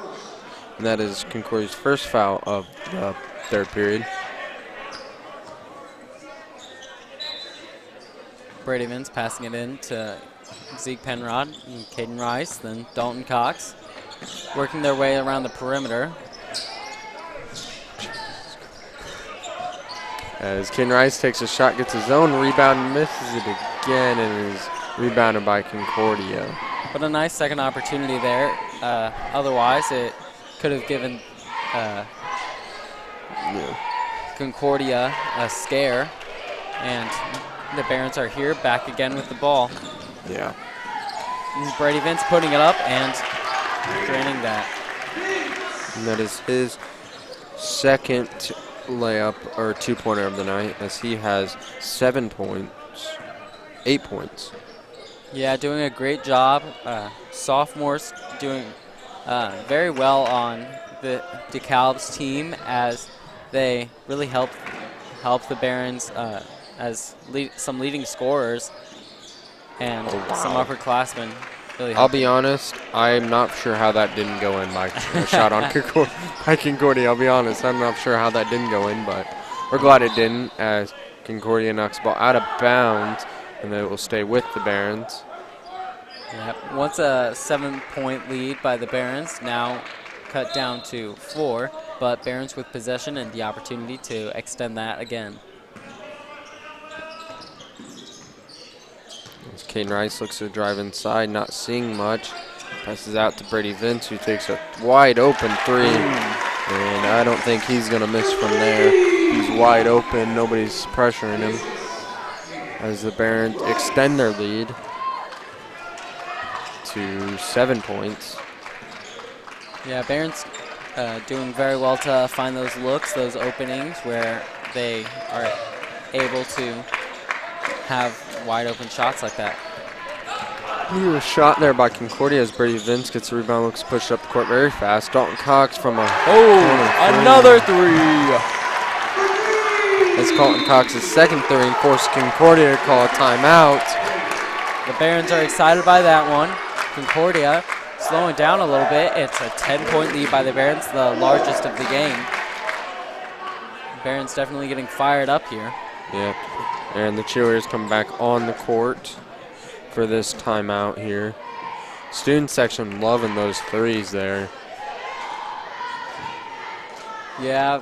and that is Concordia's first foul of the third period. Brady Vince passing it in to Zeke Penrod and Caden Rice, then Dalton Cox, working their way around the perimeter. As Caden Rice takes a shot, gets his own rebound, and misses it again, and is rebounded by Concordia. But a nice second opportunity there. Otherwise, it could have given Concordia a scare, and the Barons are here, back again with the ball. Yeah. And Brady Vince putting it up and draining that. And that is his second layup or two-pointer of the night, as he has 8 points. Yeah, doing a great job. Sophomores doing very well on the DeKalb's team, as they really help the Barons as some leading scorers and some upperclassmen. Really I'll be honest, I'm not sure how that didn't go in by a shot on Concordia. I'll be honest, I'm not sure how that didn't go in, but we're glad it didn't, as Concordia knocks the ball out of bounds, and then it will stay with the Barons. Yep. Once a 7-point lead by the Barons, now cut down to 4, but Barons with possession and the opportunity to extend that again. As Caden Rice looks to drive inside, not seeing much. Passes out to Brady Vince, who takes a wide open 3. And I don't think he's going to miss from there. He's wide open, nobody's pressuring him. As the Barons extend their lead to 7 points. Yeah, Barons doing very well to find those looks, those openings where they are able to have wide open shots like that. He was shot there by Concordia as Brady Vince gets the rebound, looks pushed up the court very fast. Dalton Cox from another 3. That's Dalton Cox's second 3 and forced Concordia to call a timeout. The Barons are excited by that one. Concordia slowing down a little bit. It's a 10-point lead by the Barons, the largest of the game. Barons definitely getting fired up here. Yep. And the cheerleaders come back on the court for this timeout here. Student section loving those threes there. Yeah,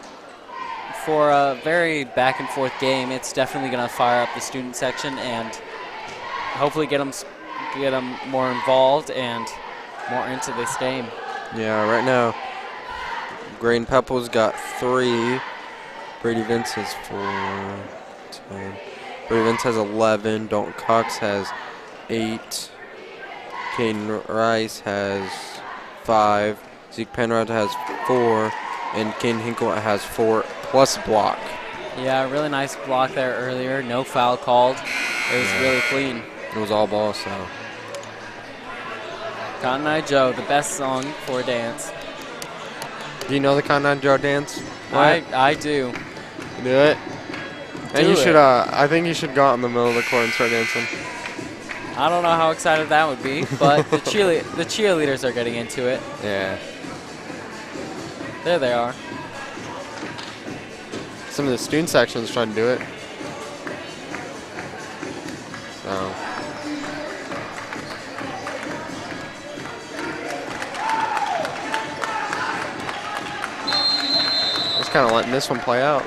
for a very back and forth game, it's definitely going to fire up the student section and hopefully get them more involved and more into this game. Yeah, right now, Graydon Pepple's got 3. Brady Vince has 4, 10. Brady Vince has 11. Dalton Cox has 8. Caden Rice has 5. Zeke Penrod has 4. And Caden Hinkle has 4 plus block. Yeah, really nice block there earlier. No foul called. It was really clean. It was all ball, so. Cotton Eye Joe, the best song for a dance. Do you know the Cotton Eye Joe dance? I do. You do it? And you should, I think you should go out in the middle of the court and start dancing. I don't know how excited that would be, but the cheerleaders are getting into it. Yeah. There they are. Some of the student sections trying to do it. So. Just kind of letting this one play out.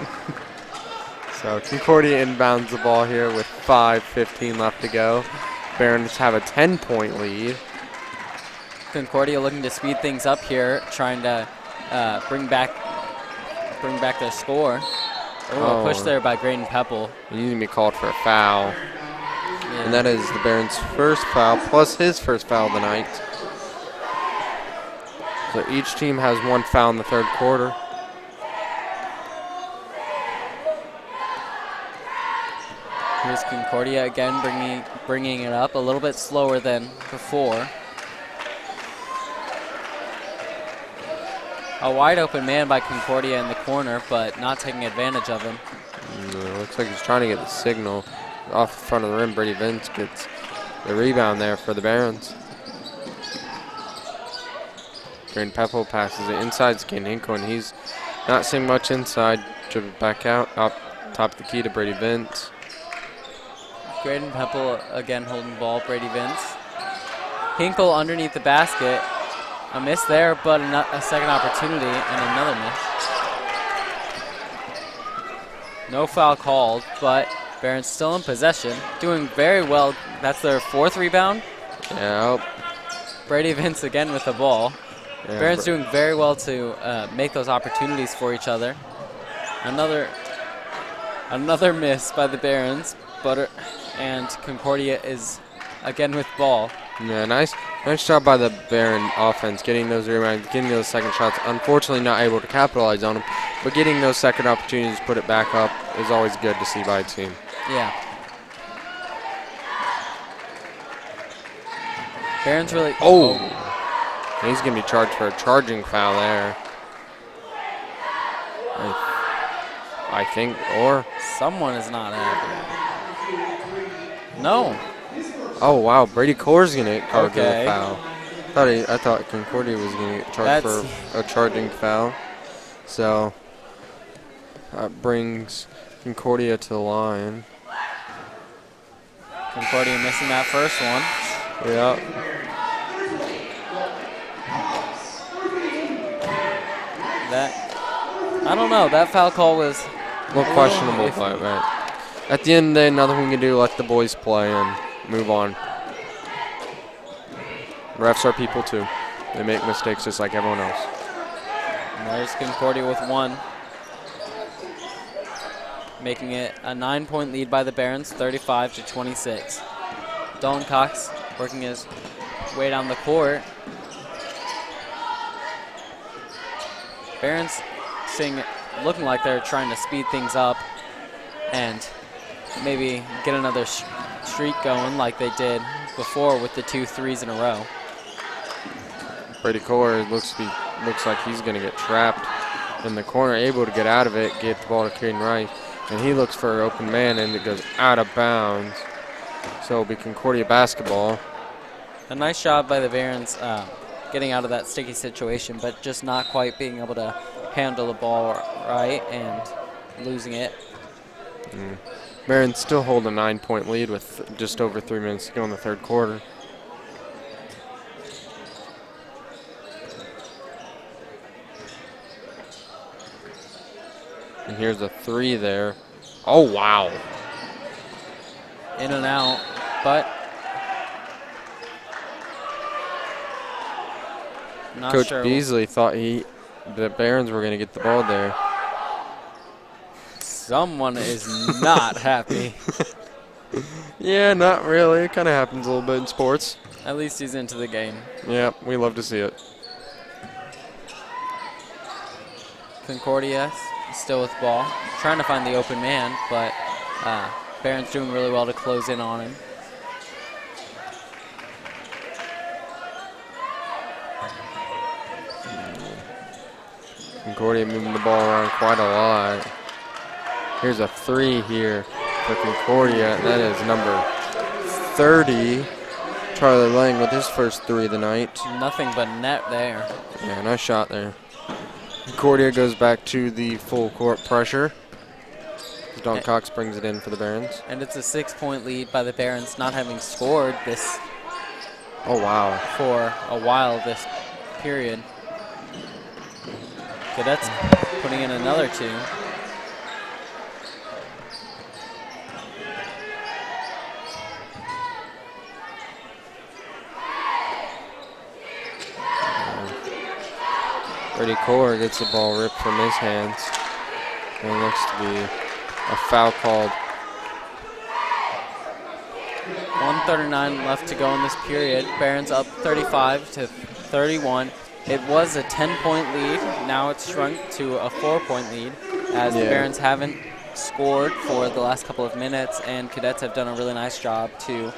So Concordia inbounds the ball here with 5:15 left to go. Barons have a 10-point lead. Concordia looking to speed things up here, trying to bring back their score. Oh, a push there by Graydon Pepple. He's going to be called for a foul. Yeah. And that is the Barons' first foul, plus his first foul of the night. So each team has 1 foul in the third quarter. Here's Concordia again bringing it up a little bit slower than before. A wide open man by Concordia in the corner, but not taking advantage of him. Looks like he's trying to get the signal off the front of the rim. Brady Vince gets the rebound there for the Barons. Graydon Pepple passes it inside Caden Hinkle, and he's not seeing much inside. Dribble back out, up top of the key to Brady Vince. Graydon Pepple again holding the ball. Brady Vince. Hinkle underneath the basket. A miss there, but a second opportunity and another miss. No foul called, but Barons still in possession. Doing very well. That's their 4th rebound. Yeah. Brady Vince again with the ball. Yeah, Barons doing very well to make those opportunities for each other. Another miss by the Barons, and Concordia is again with ball. Yeah, nice job by the Baron offense, getting those rebounds, getting those second shots. Unfortunately, not able to capitalize on them, but getting those second opportunities to put it back up is always good to see by a team. Yeah. Barons really. Oh, he's going to be charged for a charging foul there. I think, or someone is not happy. No. Oh wow, Brady Core's gonna get called for Okay. a foul. I thought Concordia was gonna get charged for a charging foul. So that brings Concordia to the line. Concordia missing that first one. Yeah. I don't know. That foul call was A little questionable, but right. At the end of the day, nothing we can do. Let the boys play and move on. Refs are people too. They make mistakes just like everyone else. And there's Concordia with 1. Making it a 9-point lead by the Barons, 35-26. Dalton Cox working his way down the court. Barons looking like they're trying to speed things up and maybe get another streak going like they did before with the 2 threes in a row. Brady Core looks like he's going to get trapped in the corner, able to get out of it, get the ball to Caden Rice, and he looks for an open man, and it goes out of bounds. So it'll be Concordia basketball. A nice job by the Barons getting out of that sticky situation, but just not quite being able to handle the ball right and losing it. Barons still hold a 9-point lead with just over 3 minutes to go in the third quarter. And here's a 3 there. Oh, wow. In and out, but not Coach sure. Beasley thought the Barons were going to get the ball there. Someone is not happy. Yeah, not really. It kind of happens a little bit in sports. At least he's into the game. Yeah, we love to see it. Concordia still with the ball, trying to find the open man, but Barron's doing really well to close in on him. Concordia moving the ball around quite a lot. Here's a 3 here for Concordia. That is number 30. Charlie Lang with his first 3 of the night. Nothing but net there. Yeah, nice shot there. Concordia goes back to the full court pressure. Don Cox brings it in for the Barons. And it's a 6-point lead by the Barons, not having scored this. Oh, wow. For a while this period. Cadets putting in another 2. Brady Kohler gets the ball ripped from his hands. And it looks to be a foul called. 1:39 left to go in this period. Barons up 35-31. It was a 10-point lead. Now it's shrunk to a 4-point lead as the Barons haven't scored for the last couple of minutes, and Cadets have done a really nice job to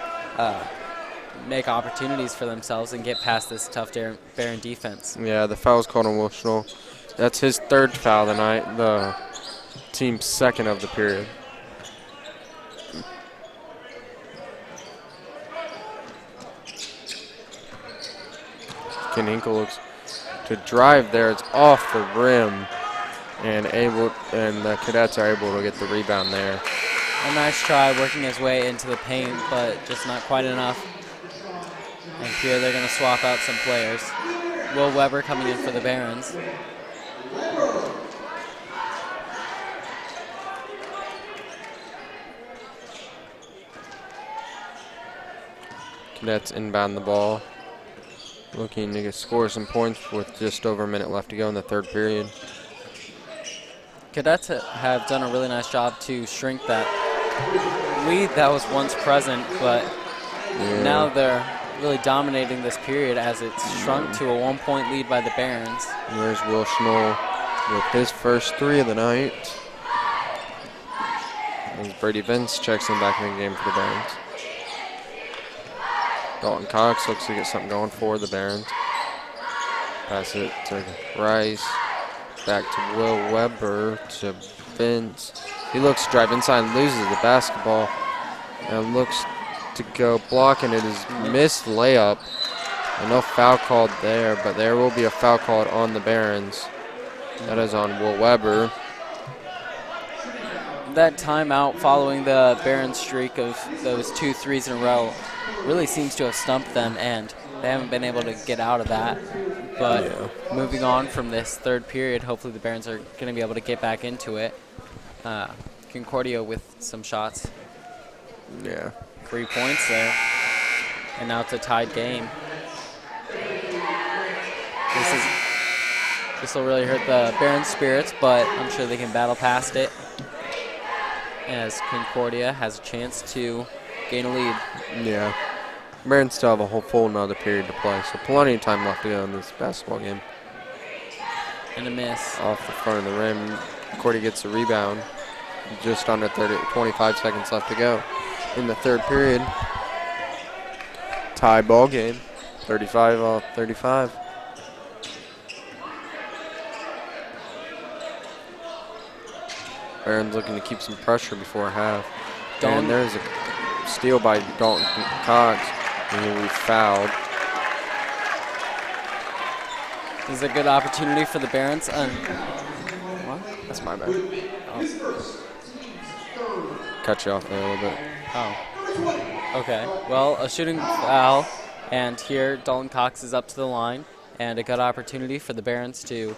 make opportunities for themselves and get past this tough Baron defense. Yeah, the foul's called on Wilshnell. That's his 3rd foul tonight, the team's 2nd of the period. Ken Hinkle looks to drive there. It's off the rim, and the Cadets are able to get the rebound there. A nice try working his way into the paint, but just not quite enough. And here they're going to swap out some players. Will Weber coming in for the Barons. Cadets inbound the ball. Looking to score some points with just over a minute left to go in the 3rd period. Cadets have done a really nice job to shrink that lead that was once present, but now they're really dominating this period as it's shrunk to a 1-point lead by the Barons. There's Will Schnoll with his first 3 of the night. As Brady Vince checks in back in the game for the Barons. Dalton Cox looks to get something going for the Barons. Pass it to Rice. Back to Will Weber to Vince. He looks to drive inside and loses the basketball. And looks to go blocking it is missed layup. And no foul called there, but there will be a foul called on the Barons. That is on Will Weber. That timeout following the Barons streak of those 2 threes in a row really seems to have stumped them, and they haven't been able to get out of that. But moving on from this 3rd period, hopefully the Barons are going to be able to get back into it. Concordia with some shots. Yeah. 3 points there. And now it's a tied game. This will really hurt the Barons' spirits, but I'm sure they can battle past it as Concordia has a chance to gain a lead. Yeah. Barons still have a whole full another period to play, so plenty of time left to go in this basketball game. And a miss. Off the front of the rim. Concordia gets the rebound. Just under 25 seconds left to go in the 3rd period. Tie ball game. 35-35. Barons looking to keep some pressure before half. And there's a steal by Dalton Cox, and he'll be fouled. This is a good opportunity for the Barons. What? That's my bad. Oh. Cut you off there a little bit. Oh. Okay. Well, a shooting foul, and here Dalton Cox is up to the line, and a good opportunity for the Barons to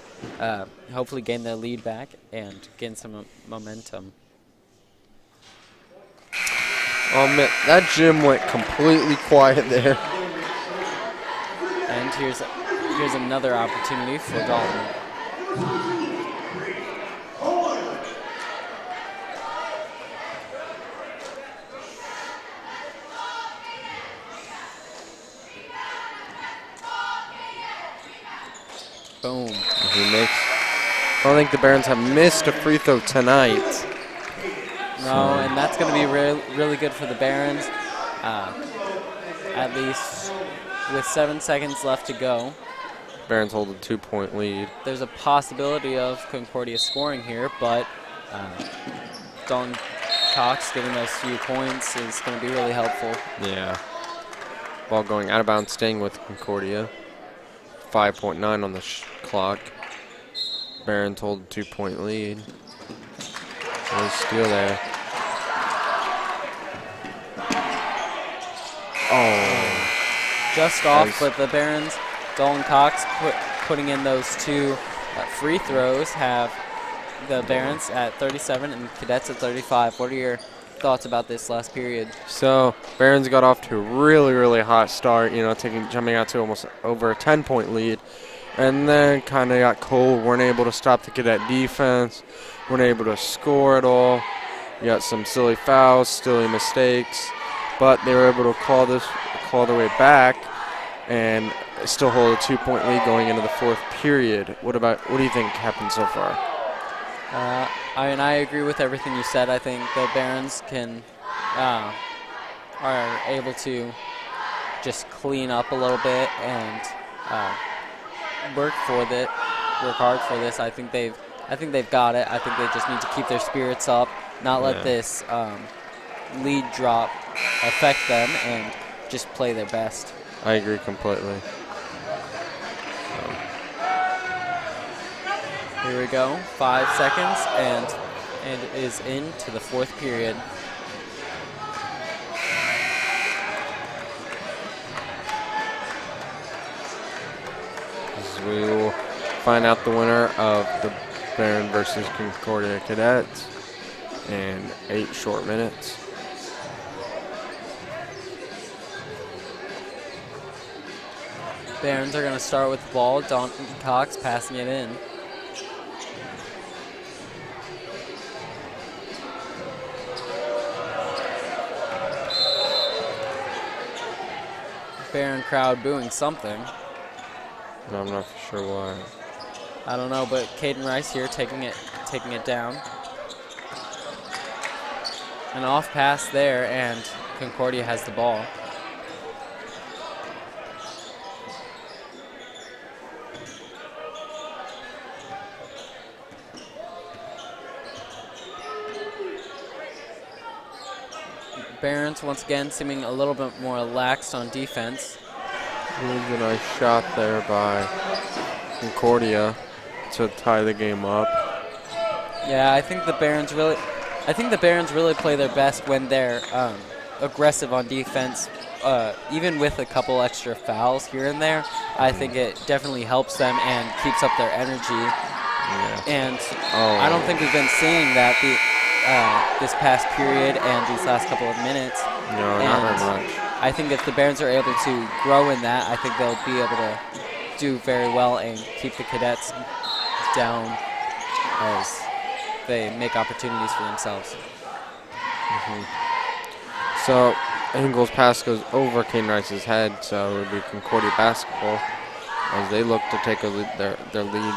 hopefully gain their lead back and gain some momentum. Oh man, that gym went completely quiet there. And here's another opportunity for Dalton. Boom. He makes. I don't think the Barons have missed a free throw tonight. No, and that's going to be really good for the Barons. At least with 7 seconds left to go. Barons hold a 2-point lead. There's a possibility of Concordia scoring here, but Dalton Cox getting those few points is going to be really helpful. Yeah. Ball going out of bounds, staying with Concordia. 5.9 on the clock. Barons hold a 2-point lead. Nice steal there. Oh. Just off, but the Barons, Dalton Cox putting in those 2 free throws, have the Barons at 37 and Cadets at 35. What are your thoughts about this last period? So Barons got off to a really hot start, you know, jumping out to almost over a 10-point lead, and then kind of got cold. Weren't able to stop the Cadet defense. Weren't able to score at all. You got some silly fouls, silly mistakes, but they were able to claw their way back and still hold a 2-point lead going into the 4th period. What do you think happened so far? I agree with everything you said. I think the Barons are able to just clean up a little bit and work hard for this. I think they've got it. I think they just need to keep their spirits up, not let this lead drop affect them, and just play their best. I agree completely. Here we go, 5 seconds, and it is into the 4th period. We will find out the winner of the Baron versus Concordia Cadets in 8 short minutes. Barons are going to start with the ball. Dalton Cox passing it in. Baron crowd booing something. No, I'm not sure why. I don't know, but Caden Rice here taking it down. An off pass there, and Concordia has the ball. Barons once again seeming a little bit more laxed on defense. There's a nice shot there by Concordia to tie the game up. Yeah, I think the Barons really play their best when they're aggressive on defense. Even with a couple extra fouls here and there, I think it definitely helps them and keeps up their energy. Yeah. And I don't think we've been seeing that this past period and these last couple of minutes. No, not very much. I think if the Barons are able to grow in that, I think they'll be able to do very well and keep the Cadets down as they make opportunities for themselves. So Engel's pass goes over Caden Rice's head, so it would be Concordia basketball as they look to take their lead.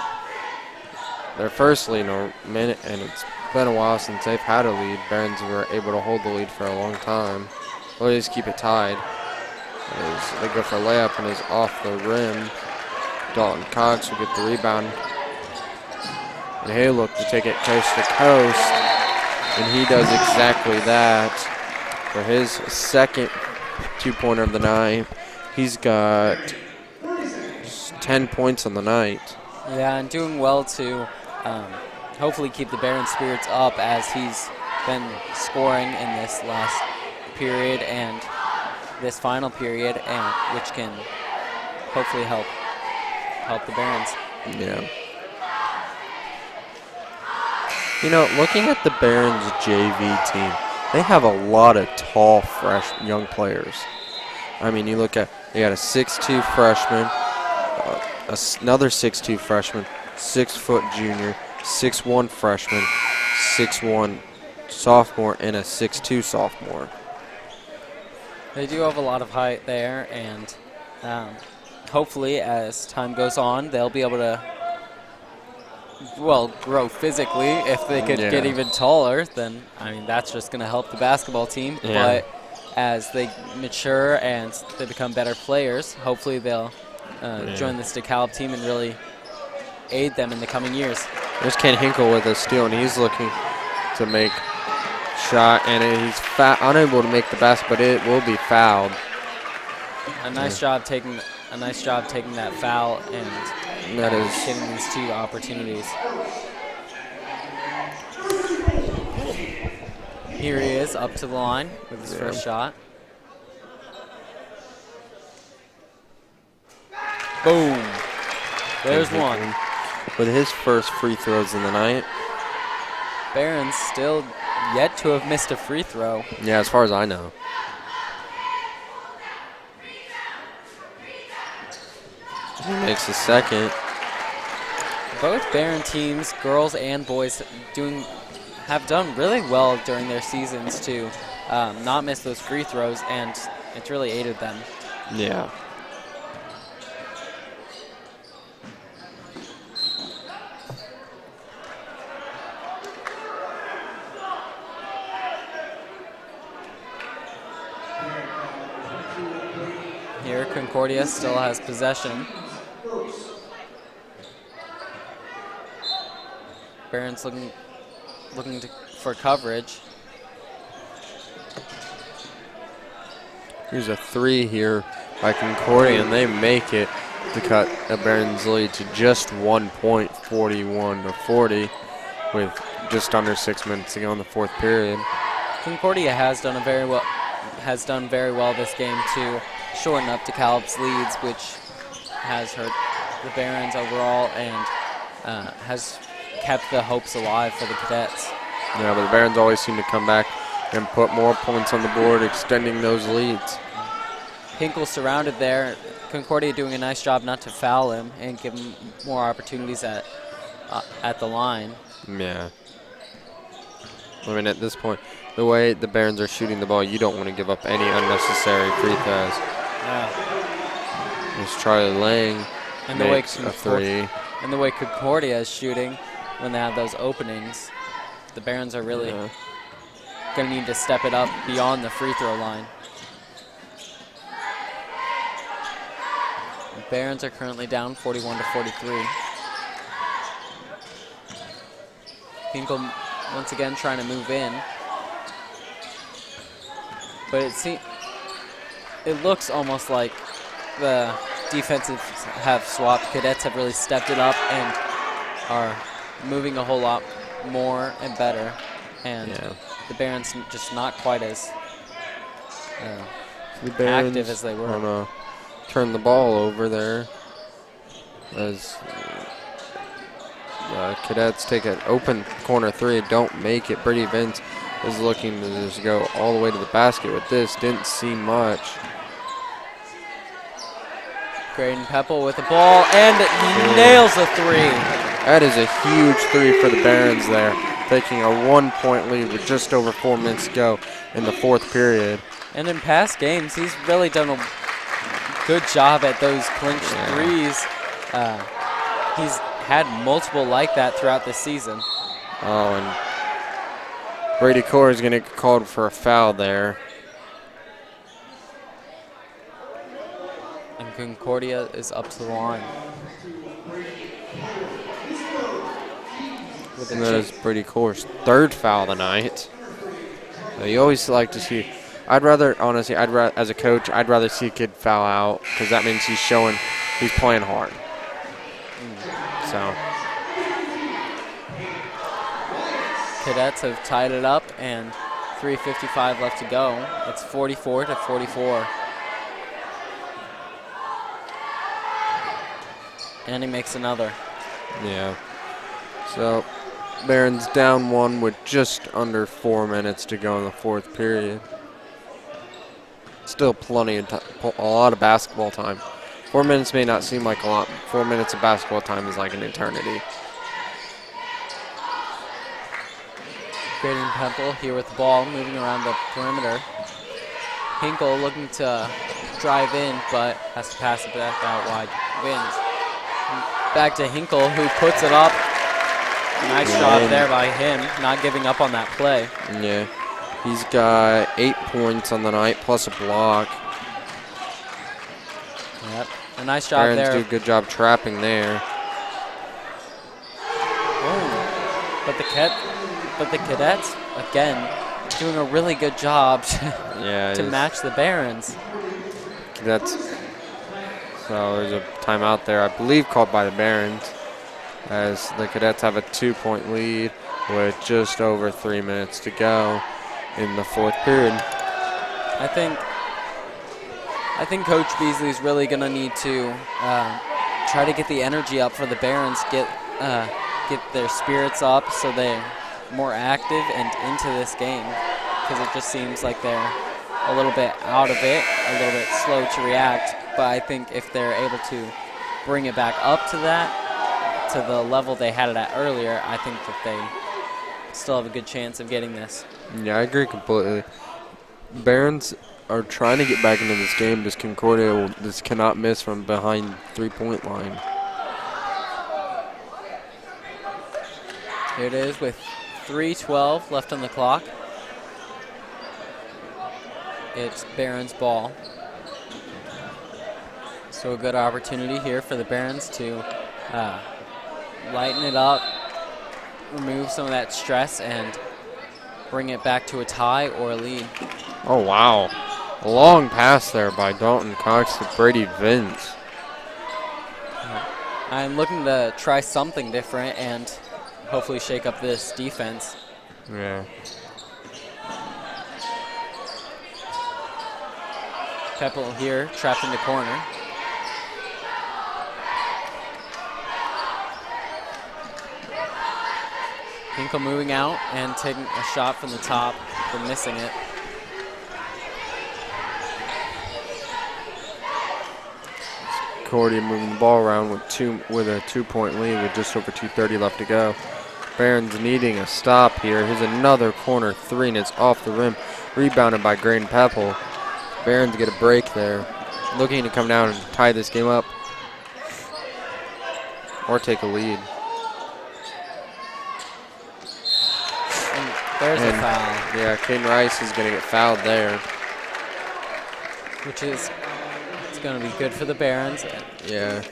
Their first lead in a minute, and it's been a while since they've had a lead. Barons were able to hold the lead for a long time. Well, they just keep it tied. As they go for a layup and is off the rim. Dalton Cox will get the rebound. And he'll look to take it coast to coast. And he does exactly that for his second 2-pointer of the night. He's got 10 points on the night. Yeah, and doing well to hopefully keep the Barons' spirits up as he's been scoring in this last period and this final period, and which can hopefully help the Barons. Yeah. You know, looking at the Barons JV team, they have a lot of tall, fresh, young players. I mean, you look at, they got a 6'2" freshman, another 6'2" freshman, 6-foot junior, 6'1" freshman, 6'1" sophomore, and a 6'2" sophomore. They do have a lot of height there, and hopefully as time goes on, they'll be able to, well, grow physically. If they could get even taller, then, I mean, that's just going to help the basketball team. Yeah. But as they mature and they become better players, hopefully they'll join this DeKalb team and really aid them in the coming years. There's Ken Hinkle with a steal, and he's looking to make shot, and he's unable to make the basket, but it will be fouled. A nice job taking that foul and that is getting these 2 opportunities. Here he is up to the line with his first shot. Boom. There's one. With his first free throws in the night. Barons still yet to have missed a free throw. Yeah, as far as I know. He makes a second. Both Baron teams, girls and boys, have done really well during their seasons to not miss those free throws, and it's really aided them. Yeah. Here, Concordia still has possession. Barons looking for coverage. Here's a 3 here by Concordia, and they make it to cut a Barons lead to just 1 point, 41-40, with just under 6 minutes to go in the 4th period. Concordia has done very well this game to shorten up DeKalb's leads, which has hurt the Barons overall and has kept the hopes alive for the Cadets. Yeah, but the Barons always seem to come back and put more points on the board, extending those leads. Hinkle surrounded there. Concordia doing a nice job not to foul him and give him more opportunities at the line. Yeah. I mean, at this point, the way the Barons are shooting the ball, you don't want to give up any unnecessary free throws. Yeah. There's Charlie Lang And makes a 3. And the way Concordia is shooting when they have those openings, the Barons are really going to need to step it up beyond the free throw line. The Barons are currently down 41-43. Hinkle once again trying to move in, but it looks almost like the defensive have swapped. Cadets have really stepped it up and are moving a whole lot more and better, and the Barons just not quite as active as they were. Turn the ball over there as Cadets take an open corner 3, don't make it. Brady Vince is looking to just go all the way to the basket with this. Didn't see much. Graydon Pepple with the ball, and he nails a 3. That is a huge 3 for the Barons there, taking a 1-point lead with just over 4 minutes to go in the 4th period. And in past games, he's really done a good job at those clinched threes. He's had multiple like that throughout the season. Oh, and Brady Core is going to get called for a foul there. And Concordia is up to the line. And that is Brady Core's 3rd foul of the night. You always like to see, honestly, as a coach, I'd rather see a kid foul out because that means he's playing hard. So Cadets have tied it up, and 3:55 left to go. It's 44-44. And he makes another. yeah. So Barron's down 1 with just under 4 minutes to go in the 4th period. Still plenty of a lot of basketball time. 4 minutes may not seem like a lot. 4 minutes of basketball time is like an eternity. Graydon Pemple here with the ball, moving around the perimeter. Hinkle looking to drive in, but has to pass it back out wide. Wins. Back to Hinkle, who puts it up. Nice job there by him, not giving up on that play. Yeah. He's got 8 points on the night, plus a block. Yep. A nice job Barron's there. do a good job trapping there. Oh. But the Cadets, again, doing a really good job to match the Barons. So there's a timeout there, I believe, called by the Barons, as the Cadets have a 2-point lead with just over 3 minutes to go in the 4th period. I think Coach Beasley's really going to need to try to get the energy up for the Barons, get their spirits up so they're more active and into this game, because it just seems like they're a little bit out of it, a little bit slow to react. But I think if they're able to bring it back up to that, to the level they had it at earlier, I think that they still have a good chance of getting this. Yeah, I agree completely. Barons are trying to get back into this game. This Concordia just cannot miss from behind 3-point line. Here it is with 3:12 left on the clock. It's Barons' ball. So a good opportunity here for the Barons to lighten it up, remove some of that stress, and bring it back to a tie or a lead. Oh, wow. A long pass there by Dalton Cox to Brady Vince. I'm looking to try something different and hopefully shake up this defense. Yeah. Pepple here, trapped in the corner. Hinkle moving out and taking a shot from the top, but missing it. Concordia moving the ball around with a 2-point lead with just over 2:30 left to go. Barons needing a stop here. Here's another corner 3, and it's off the rim. Rebounded by Graydon Pepple. Barons get a break there. Looking to come down and tie this game up. Or take a lead. And there's a foul. Yeah, Caden Rice is going to get fouled there. Which is going to be good for the Barons. Yeah.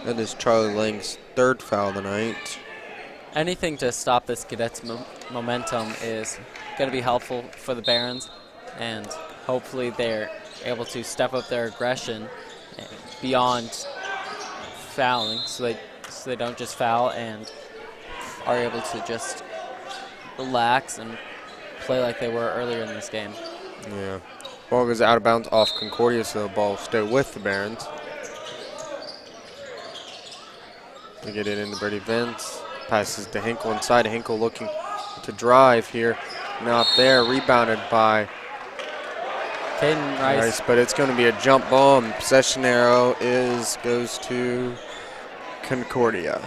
That is Charlie Lang's 3rd foul of the night. Anything to stop this Cadets momentum is going to be helpful for the Barons, and hopefully they're able to step up their aggression beyond fouling, so they don't just foul and are able to just relax and play like they were earlier in this game. Yeah. Ball goes out of bounds off Concordia, so the ball will stay with the Barons. They get it into Brady Vince. Passes to Hinkle inside. Hinkle looking to drive here. Not there. Rebounded by Caden Rice. But it's going to be a jump ball, and possession arrow goes to Concordia.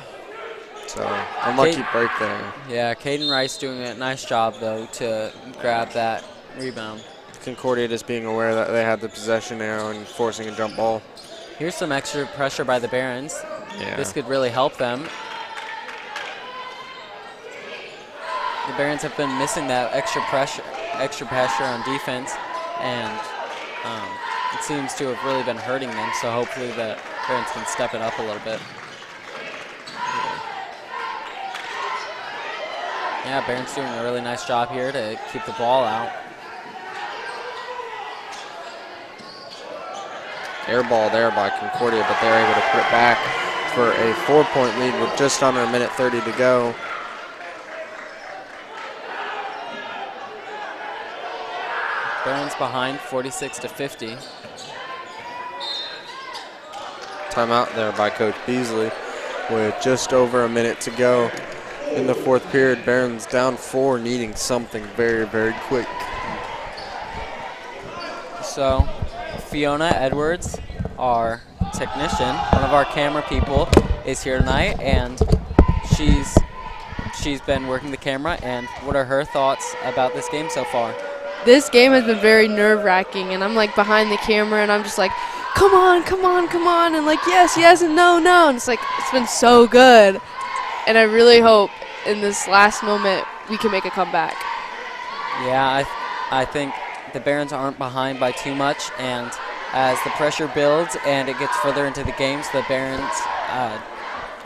So unlucky break there. Yeah, Caden Rice doing a nice job, though, to grab that rebound. Concordia just being aware that they had the possession arrow and forcing a jump ball. Here's some extra pressure by the Barons. Yeah. This could really help them. The Barons have been missing that extra pressure on defense, and it seems to have really been hurting them, so hopefully the Barons can step it up a little bit. Yeah, Barons doing a really nice job here to keep the ball out. Air ball there by Concordia, but they're able to put it back. for a 4-point lead with just under a minute 30 to go. Barron's behind 46-50. Timeout there by Coach Beasley with just over a minute to go in the fourth period. Barron's down 4, needing something very, very quick. So Fiona Edwards, our technician, one of our camera people, is here tonight, and she's been working the camera. And what are her thoughts about this game so far? This game has been very nerve-wracking, and I'm like behind the camera, and I'm just like, come on, come on, come on, and like yes, yes, and no, no, and it's like it's been so good, and I really hope in this last moment we can make a comeback. Yeah, I think the Barons aren't behind by too much, and as the pressure builds and it gets further into the games, the Barons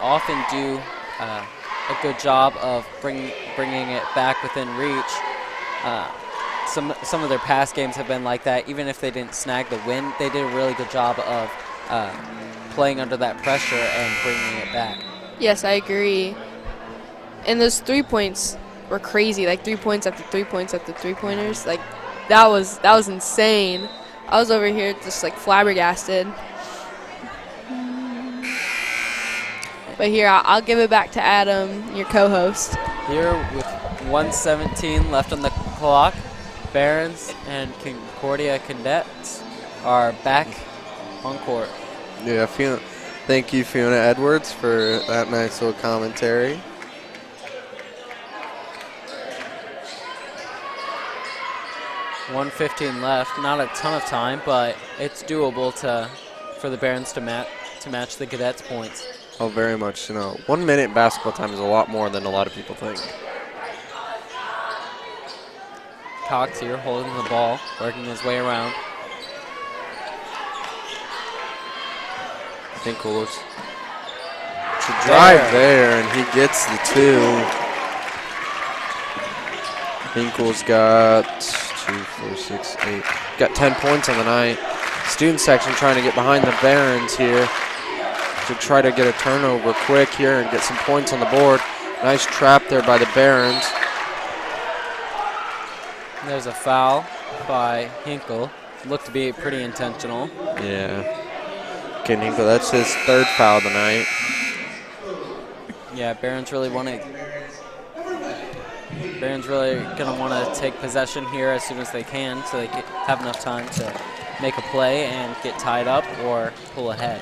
often do a good job of bringing it back within reach. Some of their past games have been like that. Even if they didn't snag the win, they did a really good job of playing under that pressure and bringing it back. Yes, I agree. And those 3 points were crazy, like 3 points after 3 points after 3-pointers. Like that was insane. I was over here just like flabbergasted. But here, I'll give it back to Adam, your co-host. Here with 1:17 left on the clock, Barons and Concordia Cadets are back on court. Yeah, thank you, Fiona Edwards, for that nice little commentary. .1:15 left. Not a ton of time, but it's doable for the Barons to match the Cadets' points. Oh, very much. 1 minute basketball time is a lot more than a lot of people think. Cox here holding the ball, working his way around. Hinkle looks to drive there, and he gets the 2. Hinkle's got 2, 4, 6, 8. Got 10 points on the night. Student section trying to get behind the Barons here to try to get a turnover quick here and get some points on the board. Nice trap there by the Barons. There's a foul by Hinkle. Looked to be pretty intentional. Yeah. Ken Hinkle, that's his 3rd foul of the night. Yeah, Barons really going to want to take possession here as soon as they can, so they can have enough time to make a play and get tied up or pull ahead.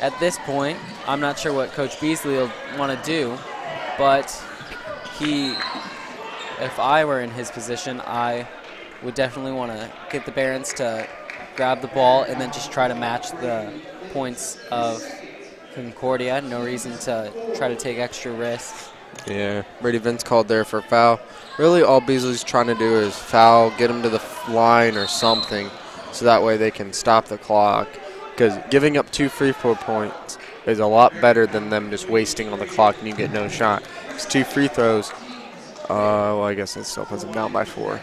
At this point, I'm not sure what Coach Beasley will want to do, but if I were in his position, I would definitely want to get the Barons to grab the ball and then just try to match the points of Concordia. No reason to try to take extra risks. Yeah, Brady Vince called there for a foul. Really all Beasley's trying to do is foul, get him to the line or something, so that way they can stop the clock. Because giving up 2 free throw points is a lot better than them just wasting on the clock and you get no shot. It's 2 free throws. Well, I guess it still puts them down by 4.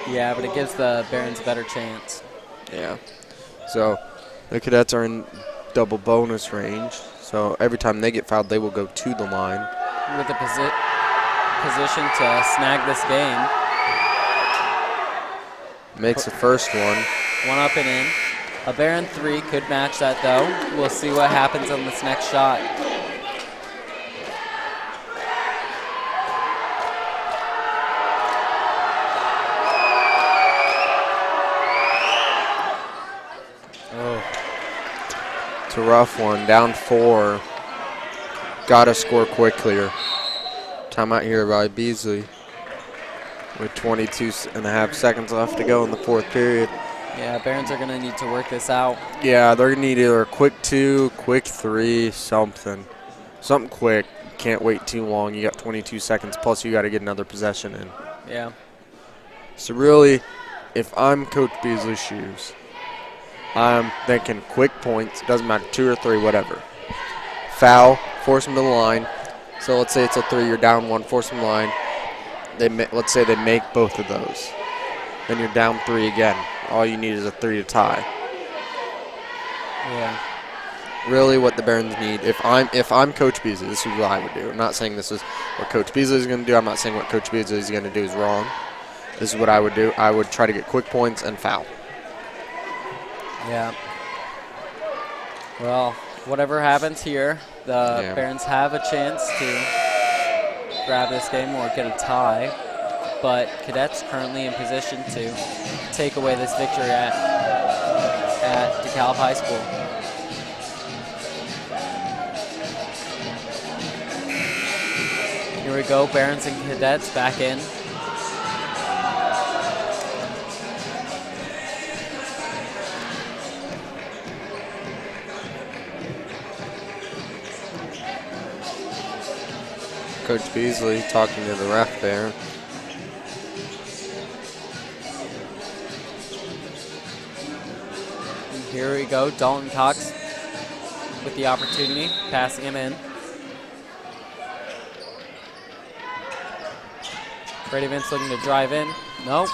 Yeah, but it gives the Barons a better chance. Yeah. So the Cadets are in double bonus range. So every time they get fouled, they will go to the line. With the position to snag this game. Makes the first one. One up and in. A Baron 3 could match that, though. We'll see what happens on this next shot. It's a rough one. Down 4. Got to score quickly. Timeout here by Beasley with 22.5 seconds left to go in the 4th period. Yeah, Barons are going to need to work this out. Yeah, they're going to need either a quick 2, quick 3, something. Something quick. Can't wait too long. You got 22 seconds, plus you got to get another possession in. Yeah. So really, if I'm Coach Beasley's shoes, I'm thinking quick points. Doesn't matter, 2 or 3, whatever. Foul, force them to the line. So let's say it's a 3, you're down 1, force them to the line. Let's say they make both of those. Then you're down 3 again. All you need is a 3 to tie. Yeah. Really what the Barons need. If I'm Coach Beasley, this is what I would do. I'm not saying this is what Coach Beasley is going to do. I'm not saying what Coach Beasley is going to do is wrong. This is what I would do. I would try to get quick points and foul. Yeah. Well, whatever happens here, the Barons have a chance to grab this game or get a tie, but Cadets currently in position to take away this victory at DeKalb High School. Here we go, Barons and Cadets back in. Coach Beasley talking to the ref there. And here we go, Dalton Cox with the opportunity, passing him in. Brady Vince looking to drive in. Nope.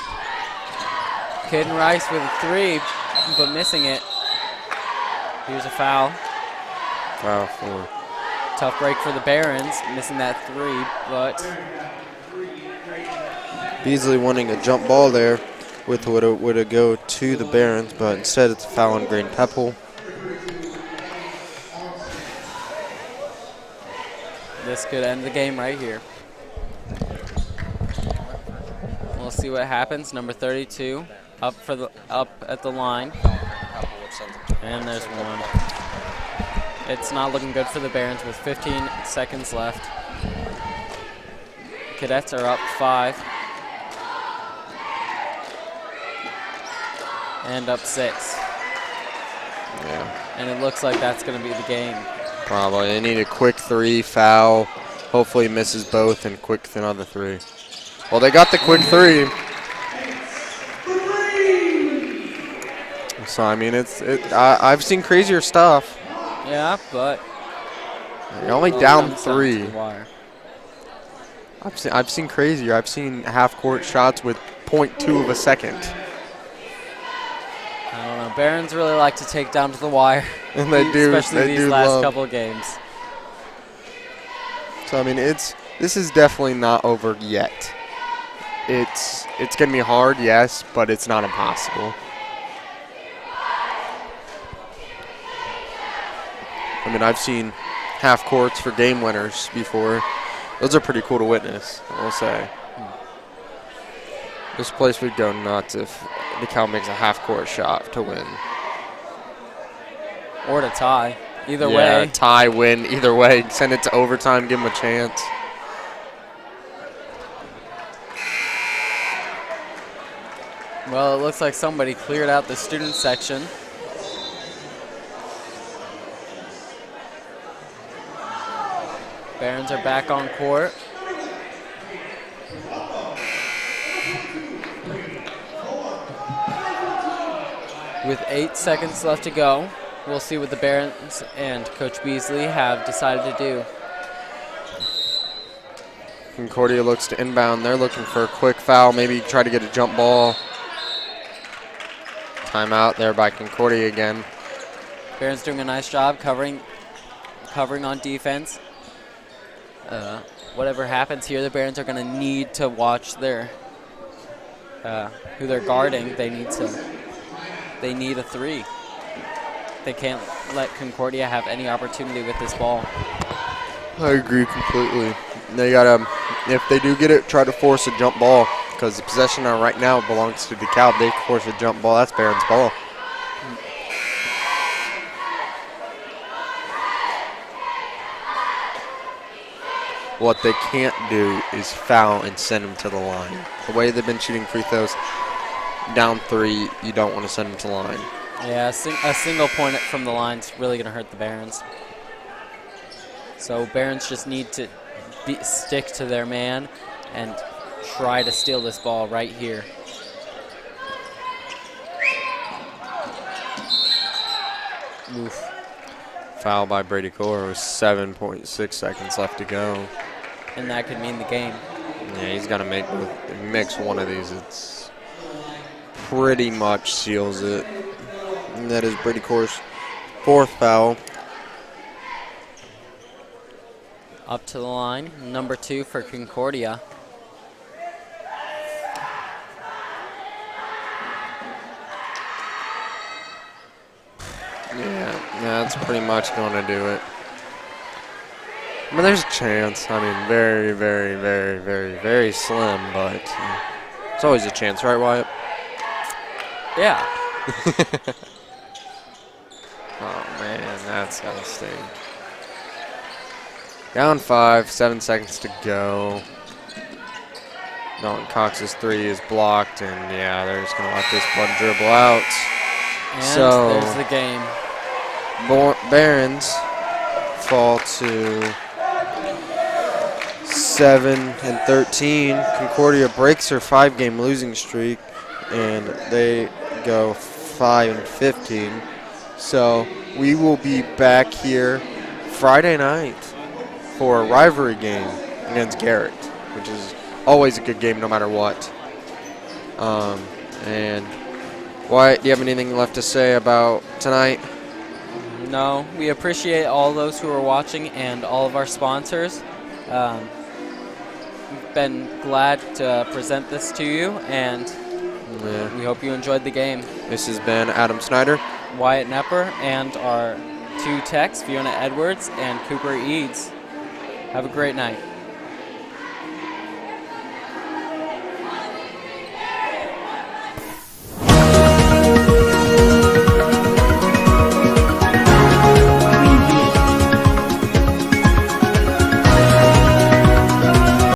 Caden Rice with a three, but missing it. Here's a foul. Foul 4. Tough break for the Barons, missing that three, but Beasley wanting a jump ball there would have go to the Barons, but instead it's a foul on Green Pepple. this could end the game right here. We'll see what happens. Number 32 up at the line. And there's one. It's not looking good for the Barons with 15 seconds left. Cadets are up 5. And up 6. Yeah. And it looks like that's going to be the game. Probably. They need a quick 3 foul. Hopefully misses both and quick another 3. Well, they got the quick 3. So I mean, I've seen crazier stuff. Yeah, but you're only down 3. I've seen crazier. I've seen half-court shots with 0.2 of a second. I don't know. Barons really like to take down to the wire. And they do. Especially these last couple of games. So I mean, this is definitely not over yet. It's gonna be hard, yes, but it's not impossible. I mean, I've seen half courts for game winners before. Those are pretty cool to witness, I will say. This place would go nuts if DeKalb makes a half-court shot to win. Or to tie. Either way. Tie, win, either way. Send it to overtime, give them a chance. Well, it looks like somebody cleared out the student section. Barons are back on court. With 8 seconds left to go, we'll see what the Barons and Coach Beasley have decided to do. Concordia looks to inbound. They're looking for a quick foul, maybe try to get a jump ball. Timeout there by Concordia again. Barons doing a nice job covering on defense. Whatever happens here, the Barons are going to need to watch their who they're guarding. They need a 3. They can't let Concordia have any opportunity with this ball. I agree completely. They gotta, if they do get it, try to force a jump ball, because the possession right now belongs to DeKalb. They force a jump ball. That's Barons' ball. What they can't do is foul and send them to the line. The way they've been shooting free throws, down 3, you don't want to send them to the line. Yeah, a single point from the line is really going to hurt the Barons. So Barons just need to stick to their man and try to steal this ball right here. Oof. Foul by Brady Core with 7.6 seconds left to go. And that could mean the game. Yeah, he's got to mix one of these. It's pretty much seals it. And that is Brady Core's 4th foul. Up to the line, number 2 for Concordia. Yeah, that's pretty much going to do it. I mean, there's a chance. I mean, very, very, very, very, very slim, but it's always a chance, right, Wyatt? Yeah. Oh, man, that's got to sting. Down 5, 7 seconds to go. Dalton Cox's 3 is blocked, and yeah, they're just going to let this one dribble out. And so there's the game. Barons fall to 7-13. Concordia breaks her 5-game losing streak, and they go 5-15. So we will be back here Friday night for a rivalry game against Garrett, which is always a good game no matter what. And Wyatt, do you have anything left to say about tonight? No, we appreciate all those who are watching and all of our sponsors. We've been glad to present this to you, and we hope you enjoyed the game. This has been Adam Snyder, Wyatt Nepper, and our 2 techs, Fiona Edwards and Cooper Eads. Have a great night.